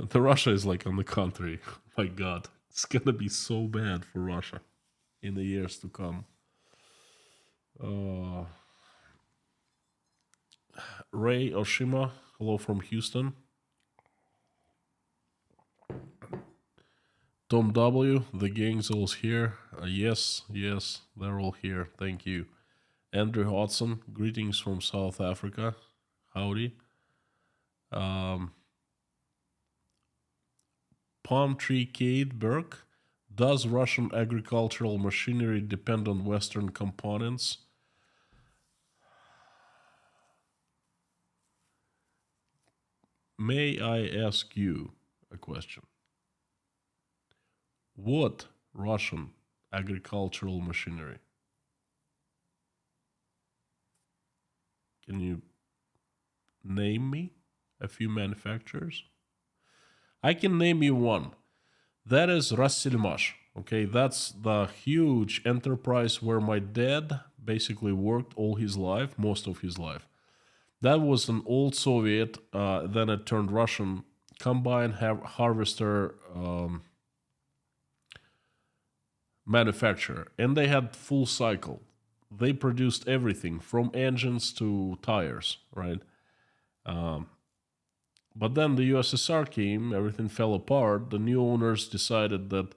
Speaker 1: the Russia is on the country. My God. It's gonna be so bad for Russia in the years to come. Uh, Ray Oshima, hello from Houston. Tom W, the gang's all here. Yes, they're all here. Thank you. Andrew Hodson, greetings from South Africa. Howdy. Palm Tree Kate Burke, does Russian agricultural machinery depend on Western components? May I ask you a question? What Russian agricultural machinery? Can you name me a few manufacturers? I can name you one. That is Rassilmash. Okay, that's the huge enterprise where my dad basically worked all his life, most of his life. That was an old Soviet, then it turned Russian combine harvester manufacturer, and they had full cycle. They produced everything from engines to tires, right? But then the USSR came, everything fell apart. The new owners decided that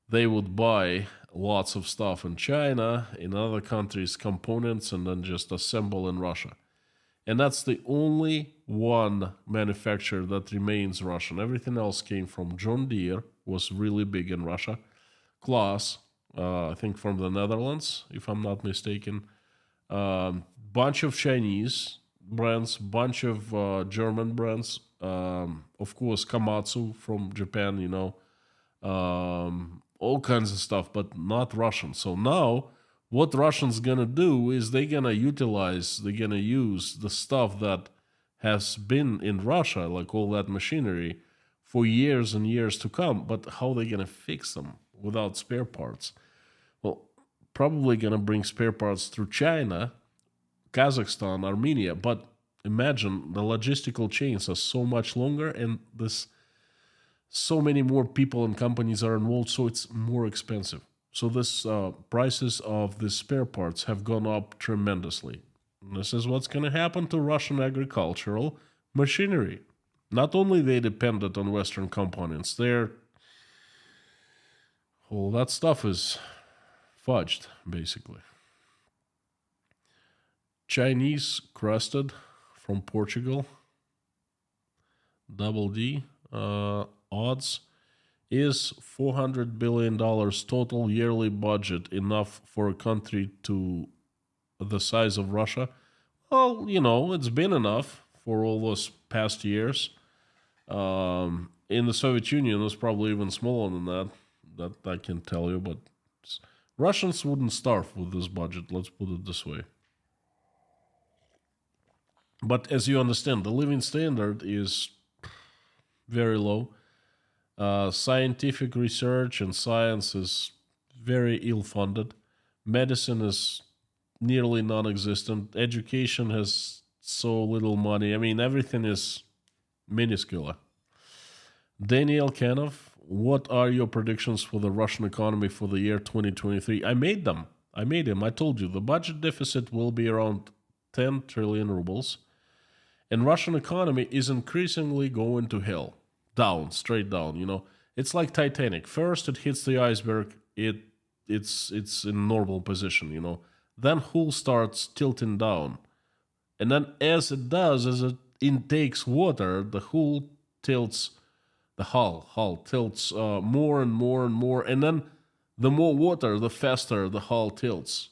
Speaker 1: they would buy lots of stuff in China, in other countries, components, and then just assemble in Russia. And that's the only one manufacturer that remains Russian. Everything else came from John Deere, was really big in Russia. Claas, I think from the Netherlands, if I'm not mistaken. Bunch of Chinese brands, bunch of German brands. Of course, Komatsu from Japan, all kinds of stuff, but not Russian. So now what Russians gonna do is they're gonna use the stuff that has been in Russia, like all that machinery, for years and years to come. But how they gonna fix them without spare parts? Well, probably gonna bring spare parts through China, Kazakhstan, Armenia. But imagine the logistical chains are so much longer, and so many more people and companies are involved, so it's more expensive. So this prices of the spare parts have gone up tremendously. And this is what's going to happen to Russian agricultural machinery. Not only they depended on Western components, all that stuff is fudged, basically. Chinese crusted from Portugal. Double D odds. Is $400 billion total yearly budget enough for a country to the size of Russia? Well, it's been enough for all those past years. In the Soviet Union, it was probably even smaller than that. That I can tell you, but Russians wouldn't starve with this budget, let's put it this way. But as you understand, the living standard is very low. Scientific research and science is very ill-funded. Medicine is nearly non-existent. Education has so little money. I mean, everything is minuscule. Daniel Kanov, what are your predictions for the Russian economy for the year 2023? I made them. I told you, the budget deficit will be around 10 trillion rubles. And Russian economy is increasingly going to hell. Down, straight down, It's like Titanic. First it hits the iceberg, it's in normal position, Then hull starts tilting down. And then as it intakes water, the hull tilts, more and more and more. And then the more water, the faster the hull tilts.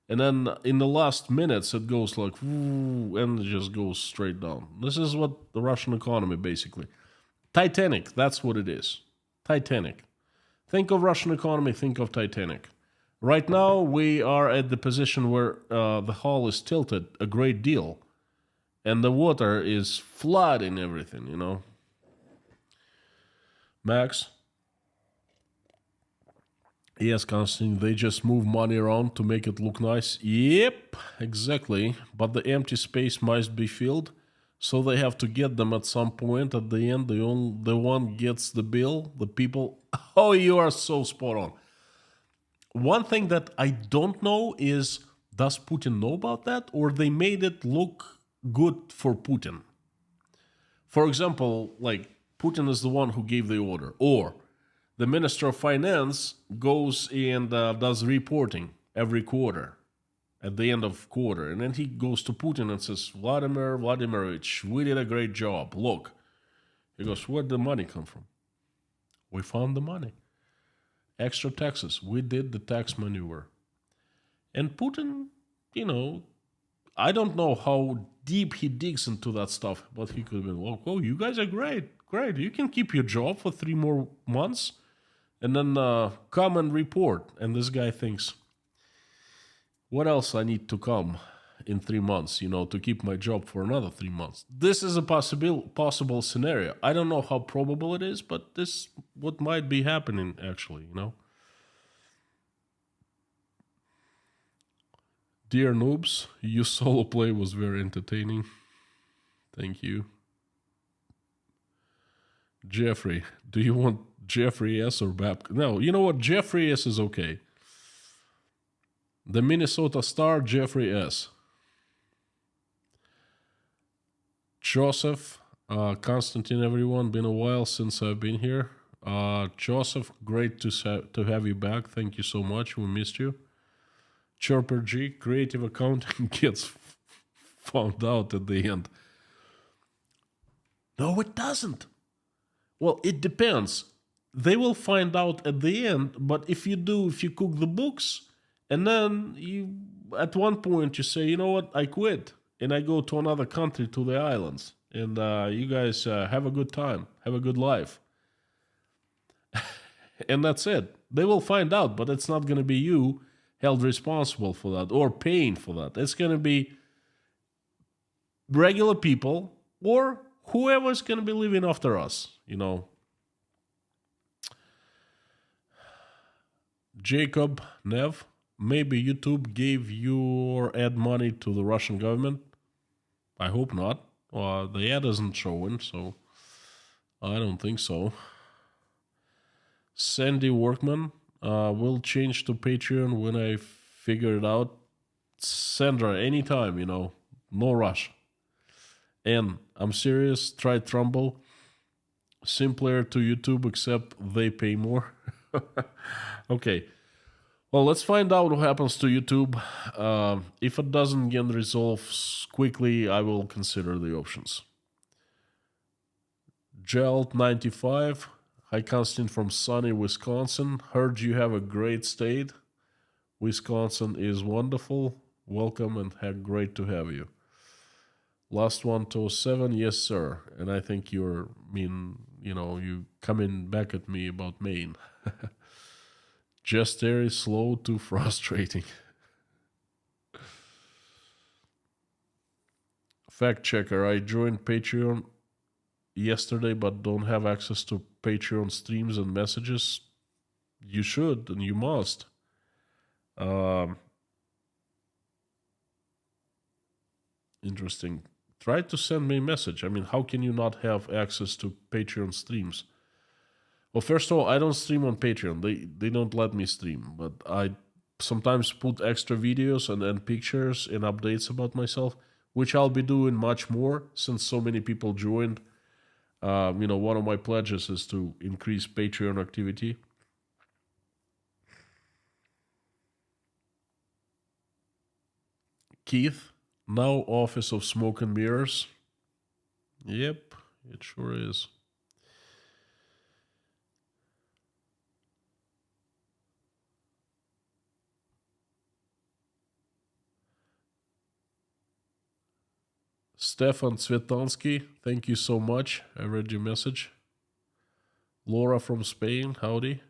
Speaker 1: And then in the last minutes, it goes like, woo, and it just goes straight down. This is what the Russian economy basically. Titanic, that's what it is. Titanic. Think of Russian economy, think of Titanic. Right now, we are at the position where the hull is tilted a great deal. And the water is flooding everything, Max? Yes, Constantine, they just move money around to make it look nice. Yep, exactly. But the empty space must be filled. So they have to get them at some point. At the end, the one gets the bill. The people. Oh, you are so spot on. One thing that I don't know is, does Putin know about that, or they made it look good for Putin? For example, like Putin is the one who gave the order, or the Minister of Finance goes and does reporting every quarter, at the end of quarter, and then he goes to Putin and says, Vladimir Vladimirovich, we did a great job. Look, he goes, where'd the money come from? We found the money. Extra taxes. We did the tax maneuver. And Putin, I don't know how deep he digs into that stuff, but he could have been like, oh, you guys are great. Great. You can keep your job for 3 more months and then come and report. And this guy thinks, what else I need to come in 3 months, to keep my job for another 3 months? This is a possible scenario. I don't know how probable it is, but this what might be happening actually, Dear noobs, your solo play was very entertaining. Thank you. Jeffrey, do you want Jeffrey S or Babcock? No, you know what? Jeffrey S is okay. The Minnesota Star, Jeffrey S. Joseph, Constantine, everyone. Been a while since I've been here. Joseph, great to have you back. Thank you so much. We missed you. Chirper G, creative accounting gets found out at the end. No, it doesn't. Well, it depends. They will find out at the end, but if you cook the books, and then you, at one point, you say, you know what, I quit, and I go to another country, to the islands, and you guys have a good time, have a good life. And that's it. They will find out, but it's not going to be you held responsible for that or paying for that. It's going to be regular people or whoever's going to be living after us, Jacob Nev, maybe YouTube gave your ad money to the Russian government. I hope not. The ad isn't showing, so I don't think so. Sandy Workman, will change to Patreon when I figure it out. Sandra, anytime, no rush. And I'm serious, try Trumbull. Simpler to YouTube, except they pay more. Okay. Well, let's find out what happens to YouTube. If it doesn't get resolved quickly, I will consider the options. Gelt95. Hi, Constantine from sunny Wisconsin. Heard you have a great state. Wisconsin is wonderful. Welcome and great to have you. Last one, 207. Yes, sir. And I think you coming back at me about Maine. Just very slow to frustrating. Fact checker. I joined Patreon yesterday, but don't have access to Patreon streams and messages. You should and you must. Interesting. Try to send me a message. I mean, how can you not have access to Patreon streams? Well, first of all, I don't stream on Patreon. They don't let me stream, but I sometimes put extra videos and pictures and updates about myself, which I'll be doing much more since so many people joined. One of my pledges is to increase Patreon activity. Keith, now Office of Smoke and Mirrors. Yep, it sure is. Stefan Svetansky, thank you so much. I read your message. Laura from Spain, howdy.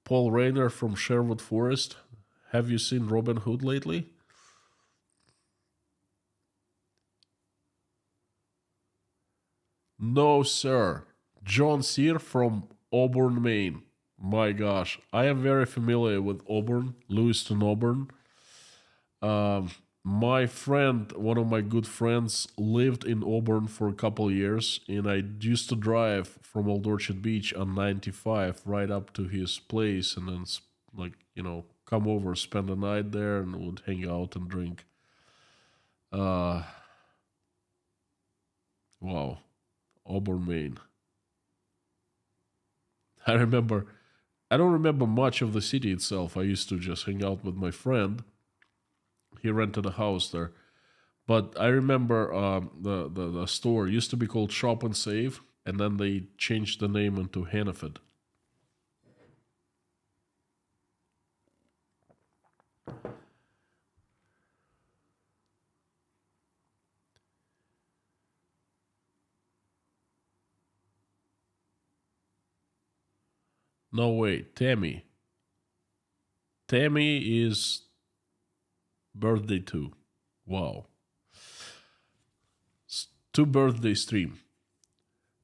Speaker 1: Paul Rayner from Sherwood Forest. Have you seen Robin Hood lately? No, sir. John Sear from Auburn, Maine. My gosh, I am very familiar with Auburn, Lewiston, Auburn. My friend, one of my good friends, lived in Auburn for a couple of years, and I used to drive from Old Orchard Beach on 95 right up to his place, and then come over, spend the night there, and would hang out and drink. Uh, wow, Auburn, Maine. I remember. I don't remember much of the city itself. I used to just hang out with my friend. He rented a house there. But I remember the store used to be called Shop and Save, and then they changed the name into Hannaford. No, wait, Tammy. Tammy is birthday too. Wow. Two birthday stream.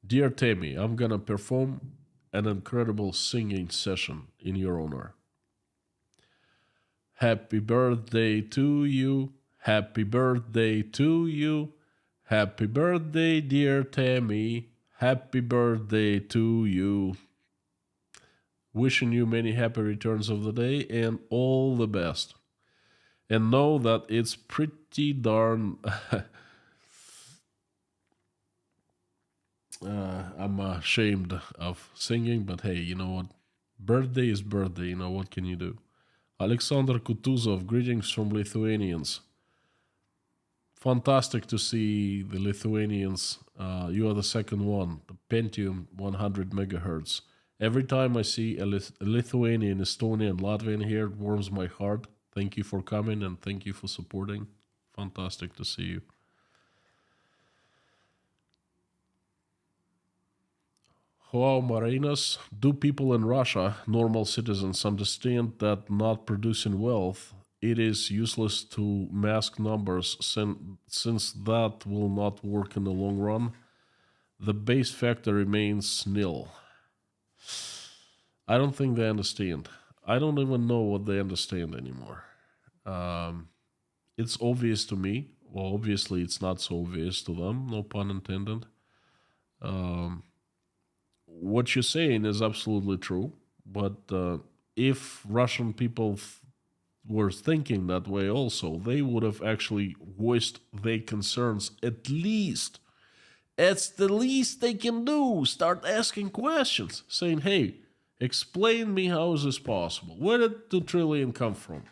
Speaker 1: Dear Tammy, I'm gonna perform an incredible singing session in your honor. Happy birthday to you. Happy birthday to you. Happy birthday, dear Tammy. Happy birthday to you. Wishing you many happy returns of the day and all the best. And know that it's pretty darn. I'm ashamed of singing, but hey, you know what? Birthday is birthday, you know, what can you do? Alexander Kutuzov, greetings from Lithuanians. Fantastic to see the Lithuanians. You are the second one, the Pentium 100 megahertz. Every time I see a Lithuanian, Estonian, Latvian here, it warms my heart. Thank you for coming and thank you for supporting. Fantastic to see you. Joao Marinas, do people in Russia, normal citizens, understand that not producing wealth, it is useless to mask numbers since that will not work in the long run? The base factor remains nil. I don't think they understand. I don't even know what they understand anymore. Um, it's obvious to me. Well, obviously, it's not so obvious to them, no pun intended. Um, what you're saying is absolutely true, but if Russian people were thinking that way also, they would have actually voiced their concerns at least. It's the least they can do. Start asking questions, saying, hey, explain me how is this possible? Where did 2 trillion come from?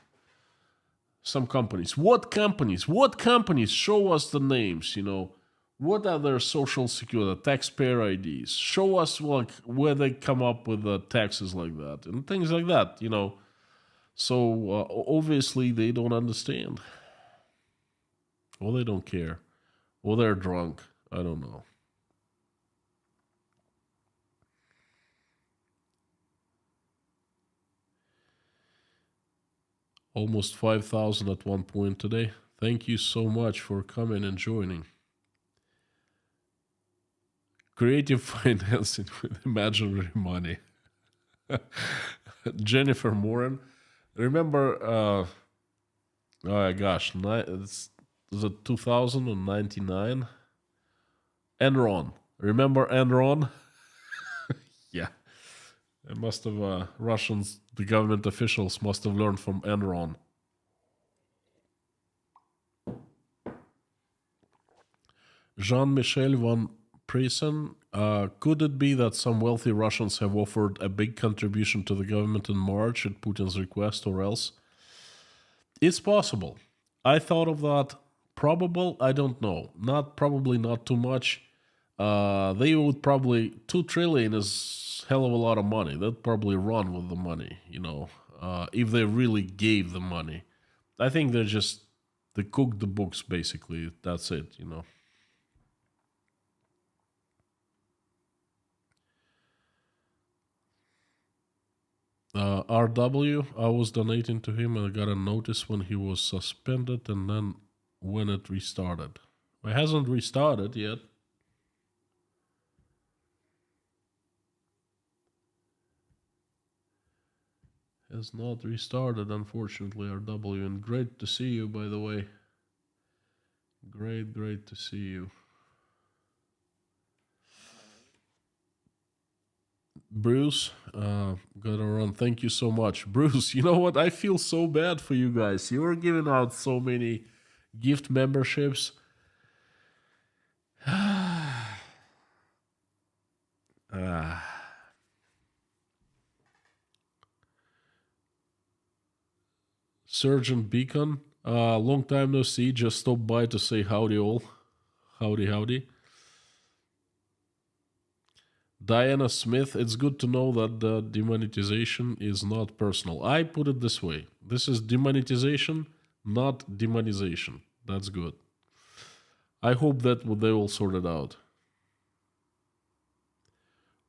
Speaker 1: Some companies. What companies? What companies? Show us the names, you know. What are their social security, taxpayer IDs? Show us like where they come up with the taxes like that and things like that, you know. So obviously they don't understand, or they don't care, or they're drunk. I don't know. Almost 5,000 at one point today. Thank you so much for coming and joining. Creative financing with imaginary money. Jennifer Moran. Remember, oh my gosh, it's was it 2099? Enron. Remember Enron? Yeah. It must have, Russians, the government officials must have learned from Enron. Jean-Michel von Presen, could it be that some wealthy Russians have offered a big contribution to the government in March at Putin's request, or else? It's possible. I thought of that. Probable, I don't know. Not probably not too much. They would probably 2 trillion is hell of a lot of money. They'd probably run with the money, you know, if they really gave the money. I think they cook the books basically. That's it, you know. RW, I was donating to him and I got a notice when he was suspended and then when it restarted. It hasn't restarted yet. Has not restarted, unfortunately, RW. And great to see you, by the way. Great to see you. Bruce, gotta run. Thank you so much. Bruce, you know what? I feel so bad for you guys. You are giving out so many gift memberships. Ah. Surgeon Beacon, long time no see. Just stopped by to say howdy all. Howdy. Diana Smith, it's good to know that the demonetization is not personal. I put it this way: this is demonetization, not demonization. That's good. I hope that they will sort it out.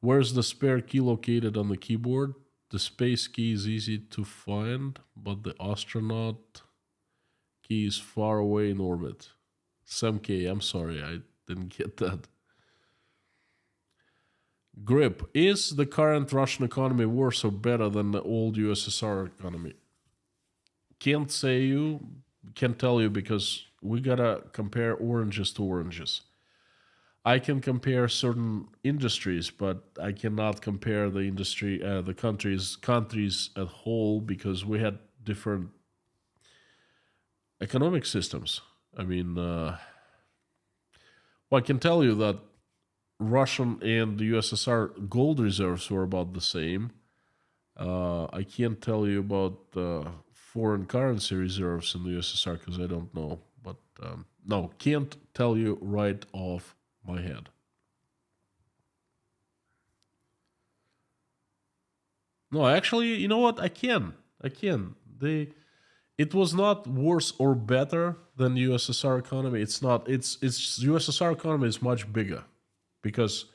Speaker 1: Where's the spare key located on the keyboard? The space key is easy to find, but the astronaut key is far away in orbit. Sam K, I'm sorry, I didn't get that. Grip, is the current Russian economy worse or better than the old USSR economy? Can't say you, can't tell you because we gotta compare oranges to oranges. I can compare certain industries, but I cannot compare the industry, the countries at whole because we had different economic systems. I mean, well, I can tell you that Russian and the USSR gold reserves were about the same. I can't tell you about foreign currency reserves in the USSR because I don't know. But no, can't tell you right off my head. No, actually, you know what? I can. I can. It was not worse or better than USSR economy. It's not. It's USSR economy is much bigger because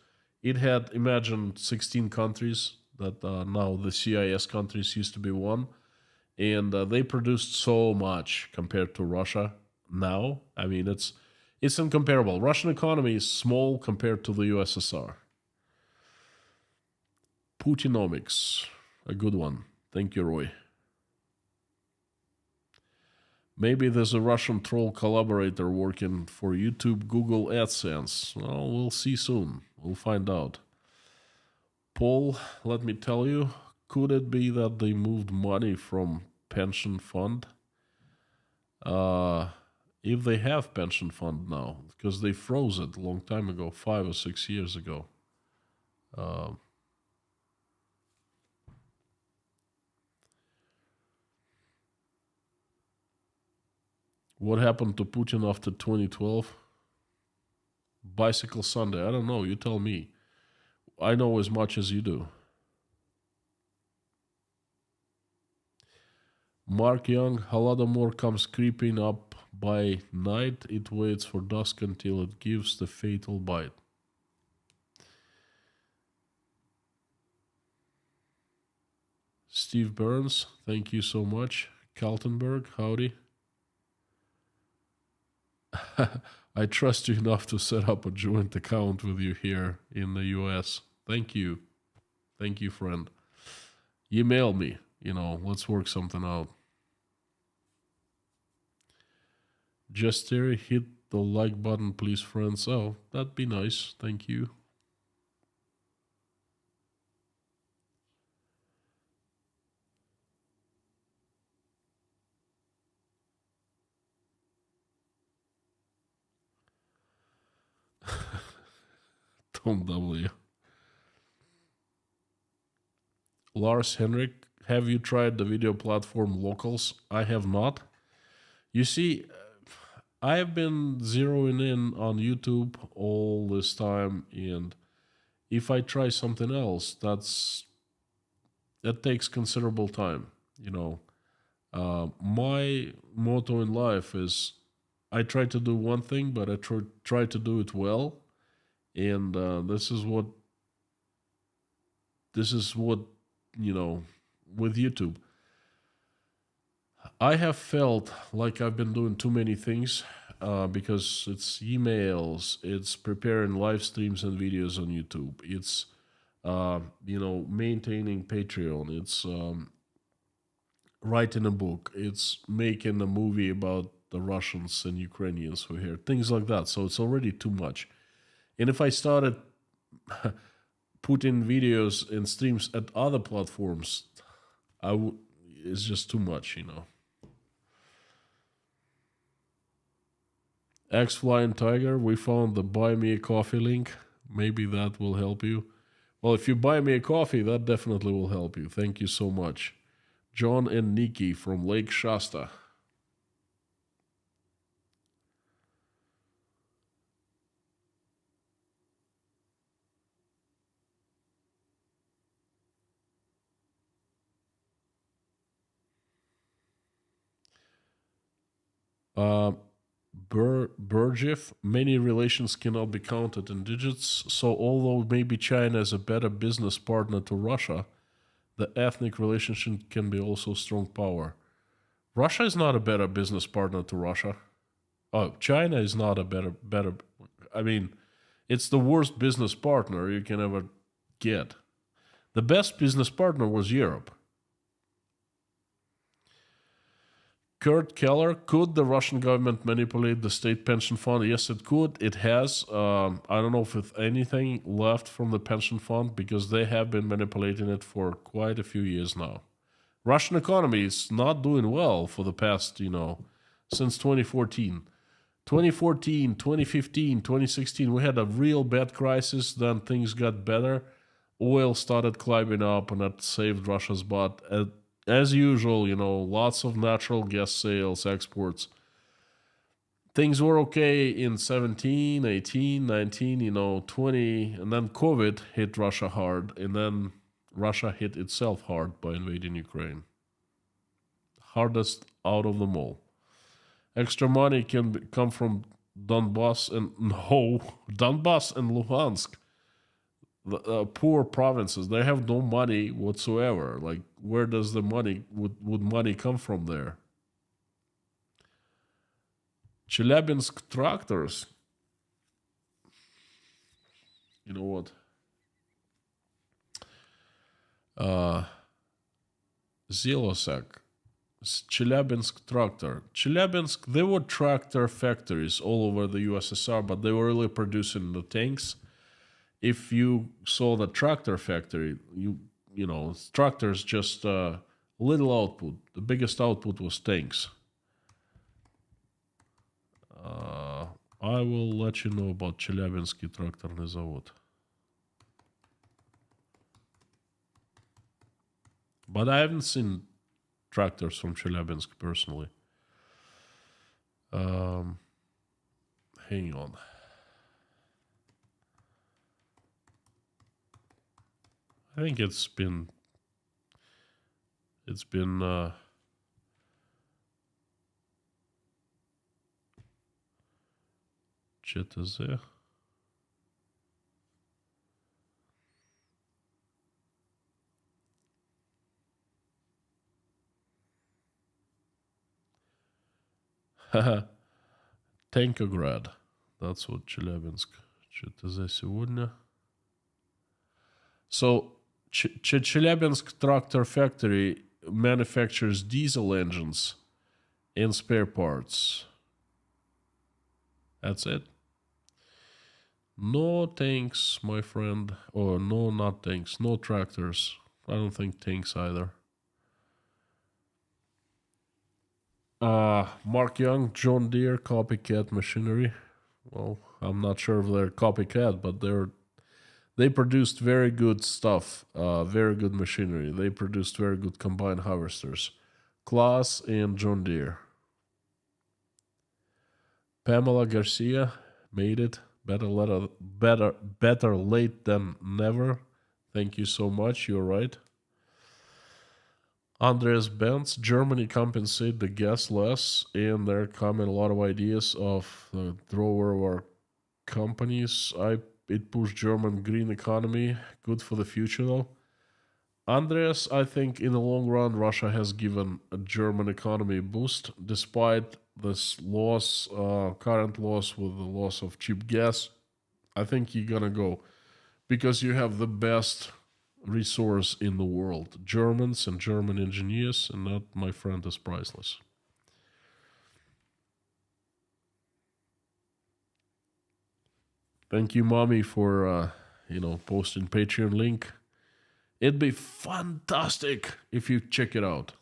Speaker 1: it had imagine 16 countries that now the CIS countries used to be one, and they produced so much compared to Russia now. I mean, it's incomparable. Russian economy is small compared to the USSR. Putinomics, a good one. Thank you, Roy. Maybe there's a Russian troll collaborator working for YouTube, Google, AdSense. Well, we'll see soon. We'll find out. Paul, let me tell you, could it be that they moved money from pension fund? If they have pension fund now, because they froze it a long time ago, 5 or 6 years ago. Uh, what happened to Putin after 2012? Bicycle Sunday. I don't know. You tell me. I know as much as you do. Mark Young, Holodomor comes creeping up by night. It waits for dusk until it gives the fatal bite. Steve Burns, thank you so much. Kaltenberg, howdy. I trust you enough to set up a joint account with you here in the US. Thank you. Thank you, friend. Email me. Let's work something out. Just Terry, hit the like button, please, friends. Oh, that'd be nice. Thank you. Tom W. Lars Henrik, have you tried the video platform Locals? I have not. You see, I have been zeroing in on YouTube all this time, and if I try something else, that takes considerable time. My motto in life is I try to do one thing, but I try to do it well, and this is what with YouTube. I have felt like I've been doing too many things because it's emails, it's preparing live streams and videos on YouTube, it's maintaining Patreon, it's writing a book, it's making a movie about the Russians and Ukrainians who are here, things like that. So it's already too much. And if I started putting videos and streams at other platforms, it's just too much, you know. X Flying Tiger, we found the Buy Me a Coffee link. Maybe that will help you. Well, if you buy me a coffee, that definitely will help you. Thank you so much. John and Nikki from Lake Shasta. Burgif, many relations cannot be counted in digits, so although maybe China is a better business partner to Russia, the ethnic relationship can be also strong power. Russia is not a better business partner to Russia. Oh, China is not a better. I mean, it's the worst business partner you can ever get. The best business partner was Europe. Kurt Keller, could the Russian government manipulate the state pension fund? Yes, it could. It has. I don't know if it's anything left from the pension fund because they have been manipulating it for quite a few years now. Russian economy is not doing well for the past, since 2014. 2014, 2015, 2016, we had a real bad crisis. Then things got better. Oil started climbing up and that saved Russia's butt. As usual, lots of natural gas sales, exports. Things were okay in 17, 18, 19, 20, and then COVID hit Russia hard, and then Russia hit itself hard by invading Ukraine. Hardest out of them all. Extra money can come from Donbass and Luhansk. The poor provinces, they have no money whatsoever. Like, where does the money would money come from there? Chelyabinsk tractors. You know what? Zilosek. Chelyabinsk tractor. Chelyabinsk, there were tractor factories all over the USSR, but they were really producing the tanks. If you saw the tractor factory, tractors just little output. The biggest output was tanks. I will let you know about Chelyabinski тракторный завод. But I haven't seen tractors from Chelyabinsk personally. Hang on. I think it's been ЧТЗ. Tankograd. That's what Челябинск. ЧТЗ сегодня. So, Chelyabinsk Tractor Factory manufactures diesel engines and spare parts. That's it. No tanks, my friend. Or no, not tanks. No tractors. I don't think tanks either. Mark Young, John Deere, copycat machinery. Well, I'm not sure if they're copycat, but they produced very good stuff, very good machinery. They produced very good combine harvesters. Claas and John Deere. Pamela Garcia made it. Better late than never. Thank you so much. You're right. Andreas Benz, Germany compensate the gas less, and there come a lot of ideas of the drawer or companies. It pushed German green economy. Good for the future, though. Andreas, I think in the long run, Russia has given a German economy a boost, despite this loss, current loss with the loss of cheap gas. I think you're gonna go because you have the best resource in the world. Germans and German engineers, and that, my friend, is priceless. Thank you, mommy, for posting Patreon link. It'd be fantastic if you check it out.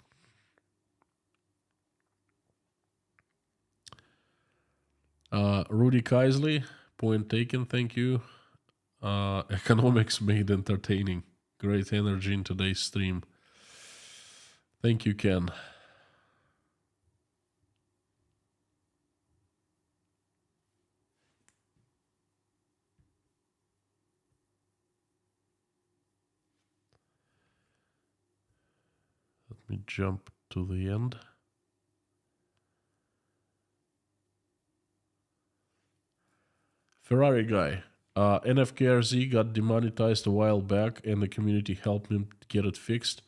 Speaker 1: Rudy Kaisley, point taken. Thank you. Economics made entertaining. Great energy in today's stream. Thank you, Ken. Let me jump to the end. Ferrari guy. NFKRZ got demonetized a while back and the community helped him get it fixed.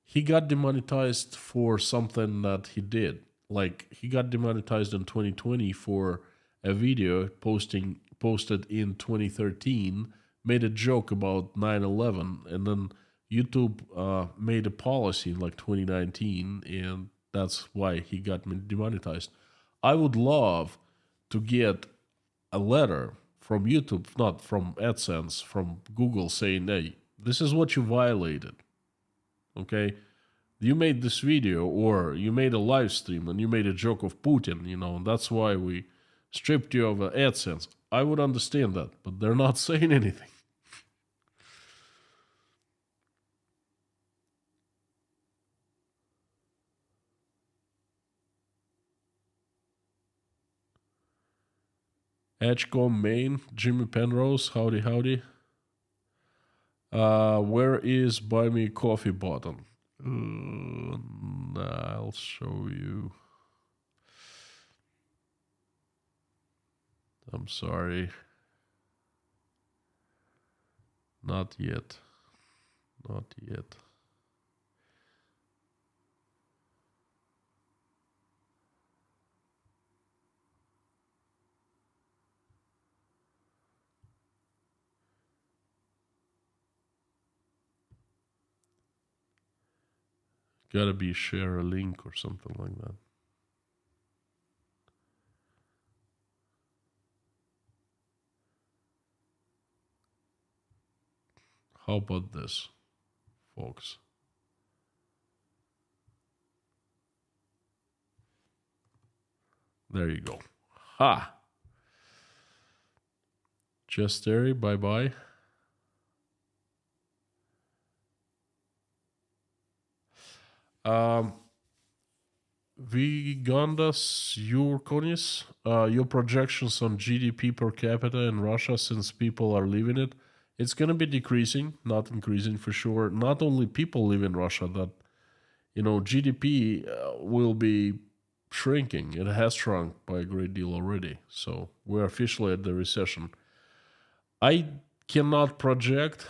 Speaker 1: He got demonetized for something that he did. Like, he got demonetized in 2020 for a video posted in 2013, made a joke about 9/11, and then YouTube made a policy in like 2019, and that's why he got demonetized. I would love to get a letter from YouTube, not from AdSense, from Google saying, hey, this is what you violated. Okay? You made this video, or you made a live stream and you made a joke of Putin, and that's why we stripped you of AdSense. I would understand that, but they're not saying anything. Edgecombe, Maine, Jimmy Penrose, howdy. Where is Buy Me Coffee button? I'll show you. I'm sorry. Not yet. Gotta be share a link or something like that. How about this, folks? There you go. Ha! Jesteri, bye-bye. Vigandas Yurkonis, your projections on GDP per capita in Russia, since people are leaving it, it's going to be decreasing, not increasing for sure. Not only people live in Russia, that, GDP will be shrinking. It has shrunk by a great deal already. So we're officially at the recession. I cannot project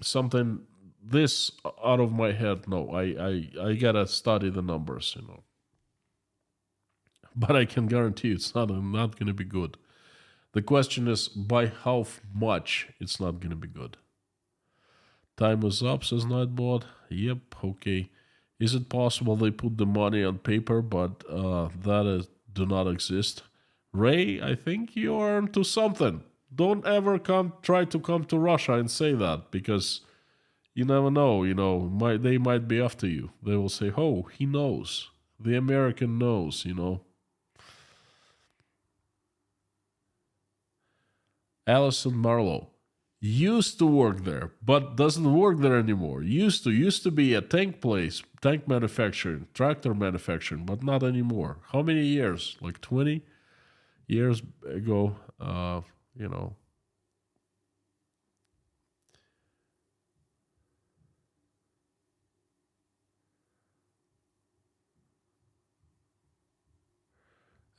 Speaker 1: something this out of my head. No, I gotta study the numbers, But I can guarantee it's not gonna be good. The question is by how much it's not gonna be good. Time is up, says Nightbot. Yep, okay. Is it possible they put the money on paper, but do not exist? Ray, I think you're onto something. Don't ever try to come to Russia and say that, because you never know, they might be after you. They will say, oh, he knows. The American knows, Allison Marlowe used to work there, but doesn't work there anymore. Used to be a tank manufacturing, tractor manufacturing, but not anymore. How many years? Like 20 years ago,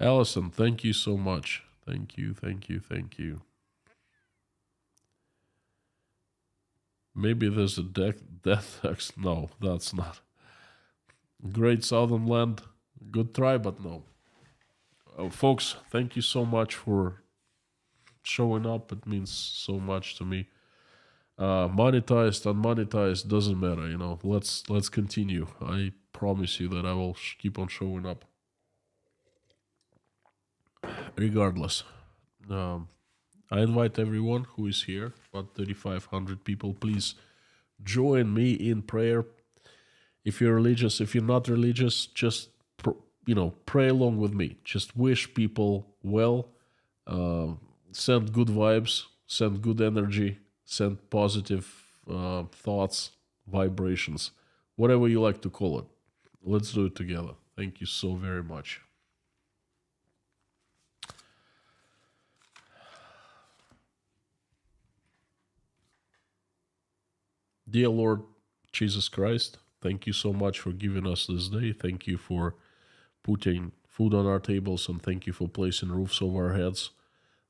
Speaker 1: Allison, thank you so much. Thank you. Maybe there's a death X. No, that's not. Great Southern Land. Good try, but no. Folks, thank you so much for showing up. It means so much to me. Monetized, unmonetized, doesn't matter, Let's continue. I promise you that I will keep on showing up. Regardless. Um, I invite everyone who is here, about 3,500 people, please join me in prayer. If you're religious, if you're not religious, just pray along with me. Just wish people well, uh, send good vibes, send good energy, send positive thoughts, vibrations, whatever you like to call it. Let's do it together. Thank you so very much. Dear Lord Jesus Christ, thank you so much for giving us this day. Thank you for putting food on our tables, and thank you for placing roofs over our heads.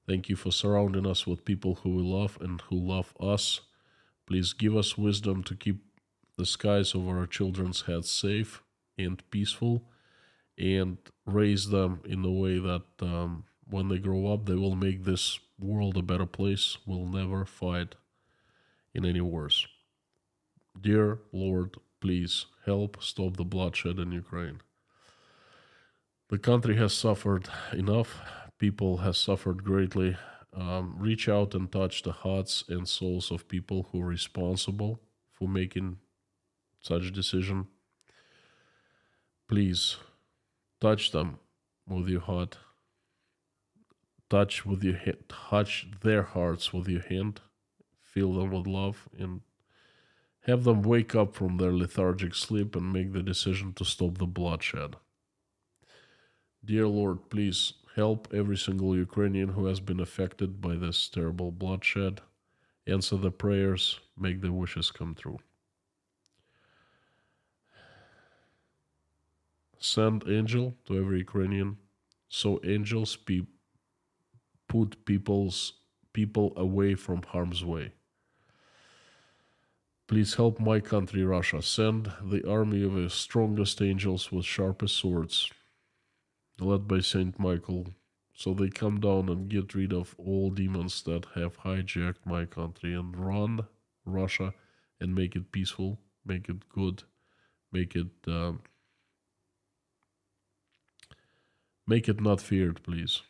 Speaker 1: Thank you for surrounding us with people who we love and who love us. Please give us wisdom to keep the skies over our children's heads safe and peaceful, and raise them in a way that when they grow up, they will make this world a better place, will never fight in any wars. Dear Lord, please help stop the bloodshed in Ukraine. The country has suffered enough. People have suffered greatly. Reach out and touch the hearts and souls of people who are responsible for making such a decision. Please touch them with your heart. Touch their hearts with your hand. Fill them with love and have them wake up from their lethargic sleep and make the decision to stop the bloodshed. Dear Lord, please help every single Ukrainian who has been affected by this terrible bloodshed. Answer the prayers, make their wishes come true. Send angel to every Ukrainian, so angels put people away from harm's way. Please help my country, Russia. Send the army of the strongest angels with sharpest swords, led by Saint Michael, so they come down and get rid of all demons that have hijacked my country and run Russia and make it peaceful, make it good, make it not feared, please.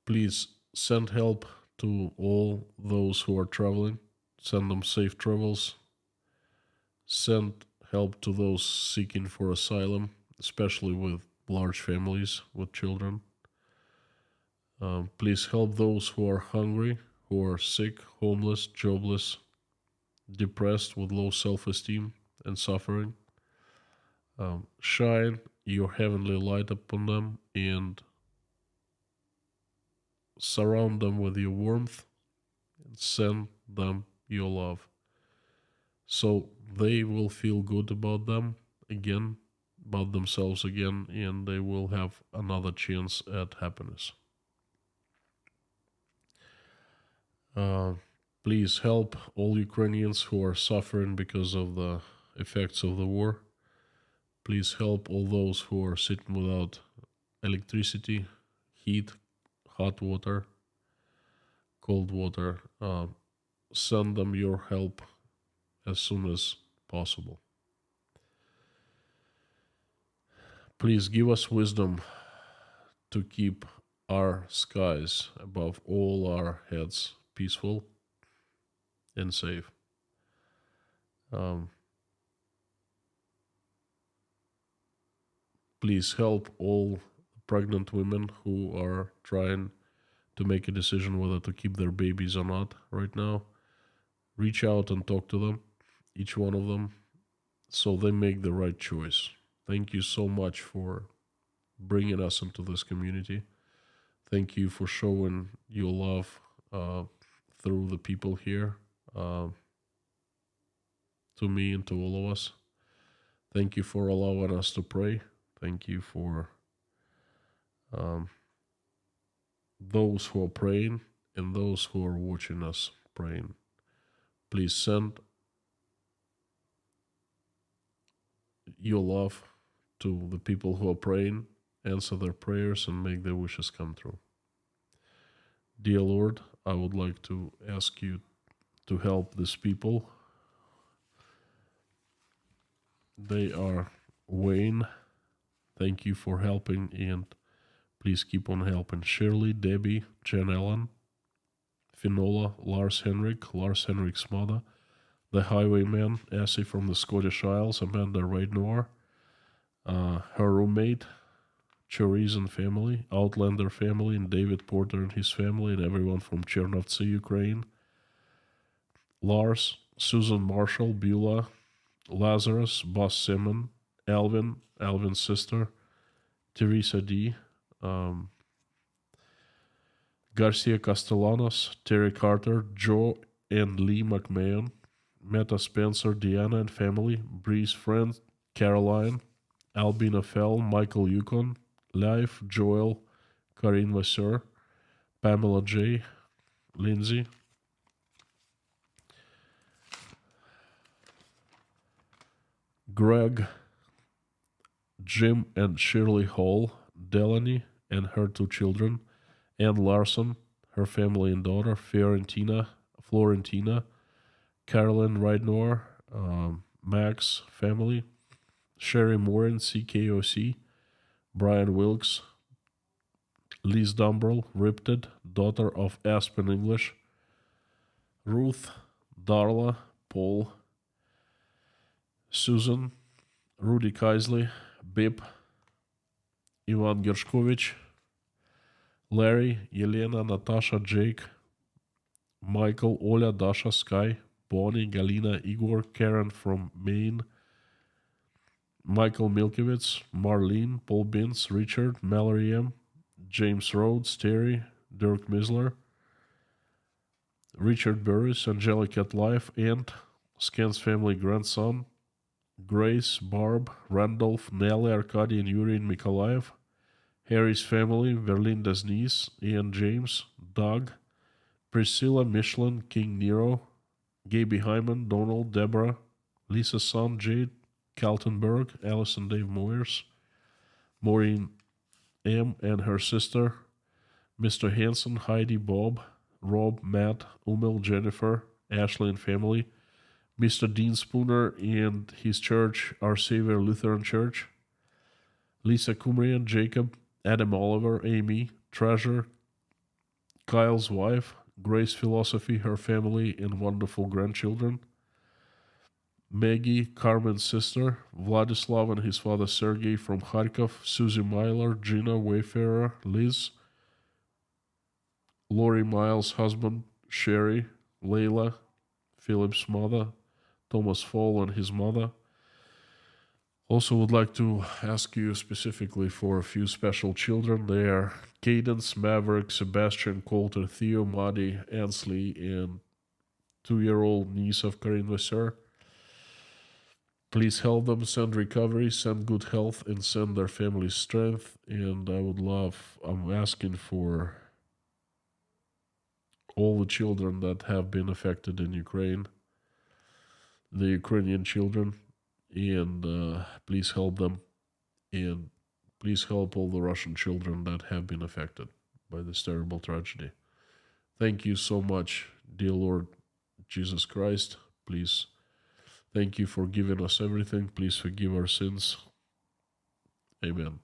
Speaker 1: Please send help to all those who are traveling. Send them safe travels. Send help to those seeking for asylum, especially with large families with children. Please help those who are hungry, who are sick, homeless, jobless, depressed, with low self-esteem and suffering. Shine your heavenly light upon them and surround them with your warmth and send them your love, so they will feel good about themselves again, and they will have another chance at happiness. Please help all Ukrainians who are suffering because of the effects of the war. Please help all those who are sitting without electricity, heat, hot water, cold water. Send them your help as soon as possible. Please give us wisdom to keep our skies above all our heads peaceful and safe. Please help all pregnant women who are trying to make a decision whether to keep their babies or not right now. Reach out and talk to them, each one of them, so they make the right choice. Thank you so much for bringing us into this community. Thank you for showing your love through the people here, to me and to all of us. Thank you for allowing us to pray. Thank you for those who are praying and those who are watching us praying. Please send your love to the people who are praying, answer their prayers, and make their wishes come true. Dear Lord, I would like to ask you to help these people. They are weighing. Thank you for helping, and Please keep on helping Shirley, Debbie, Jen Ellen, Finola, Lars Henrik's mother, the Highwayman, Essie from the Scottish Isles, Amanda Raidnor, her roommate, Chorizin family, Outlander family, and David Porter and his family, and everyone from Chernovtsi, Ukraine. Lars, Susan Marshall, Beulah, Lazarus, Boss Simon, Alvin's sister, Teresa D., Garcia Castellanos, Terry Carter, Joe and Lee McMahon, Meta Spencer, Deanna and family, Bree's friend, Caroline, Albina Fell, Michael Yukon, Life, Joel, Karine Vasseur, Pamela J., Lindsay, Greg, Jim and Shirley Hall, Delaney and her two children, Ann Larson, her family and daughter, Florentina, Carolyn Rydnor, Max family, Sherry Morin, CKOC, Brian Wilkes, Liz Dumbrell, Ripted, daughter of Aspen English, Ruth, Darla, Paul, Susan, Rudy Kaisley, Bip, Ivan Gershkovich, Larry, Yelena, Natasha, Jake, Michael, Oля, Dasha, Sky, Bonnie, Galina, Igor, Karen from Maine, Michael Milkowitz, Marlene, Paul Binns, Richard, Mallory M., James Rhodes, Terry, Dirk Misler, Richard Burris, Angelic at Life, Aunt, Scan's family grandson, Grace, Barb, Randolph, Nelly, Arkady, and Yuri in Mikolaev, Harry's family, Verlinda's niece, Ian James, Doug, Priscilla, Michelin, King Nero, Gaby Hyman, Donald, Deborah, Lisa's son, Jade, Kaltenberg, Allison Dave Moyers, Maureen M. and her sister, Mr. Hanson, Heidi, Bob, Rob, Matt, Umel, Jennifer, Ashley and family, Mr. Dean Spooner and his church, Our Savior Lutheran Church, Lisa Kumrian, Jacob, Adam Oliver, Amy, Treasure, Kyle's wife, Grace Philosophy, her family, and wonderful grandchildren, Maggie, Carmen's sister, Vladislav and his father Sergey from Kharkov, Susie Myler, Gina, Wayfarer, Liz, Lori Miles' husband, Sherry, Layla, Philip's mother, Thomas Fall and his mother. Also would like to ask you specifically for a few special children. They are Cadence, Maverick, Sebastian, Coulter, Theo, Maddie, Ansley, and 2-year-old niece of Karine Vasseur. Please help them, send recovery, send good health, and send their family strength. And I'm asking for all the children that have been affected in Ukraine, the Ukrainian children, and please help them. And please help all the Russian children that have been affected by this terrible tragedy. Thank you so much, dear Lord Jesus Christ. Please, thank you for giving us everything. Please forgive our sins. Amen.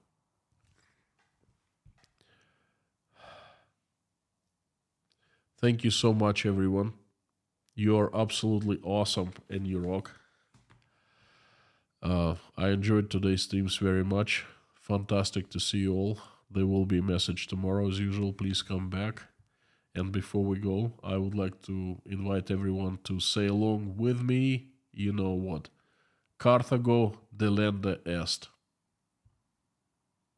Speaker 1: Thank you so much, everyone. You are absolutely awesome and you rock. I enjoyed today's streams very much. Fantastic to see you all. There will be a message tomorrow as usual. Please come back. And before we go, I would like to invite everyone to say along with me, you know what? Carthago delende est.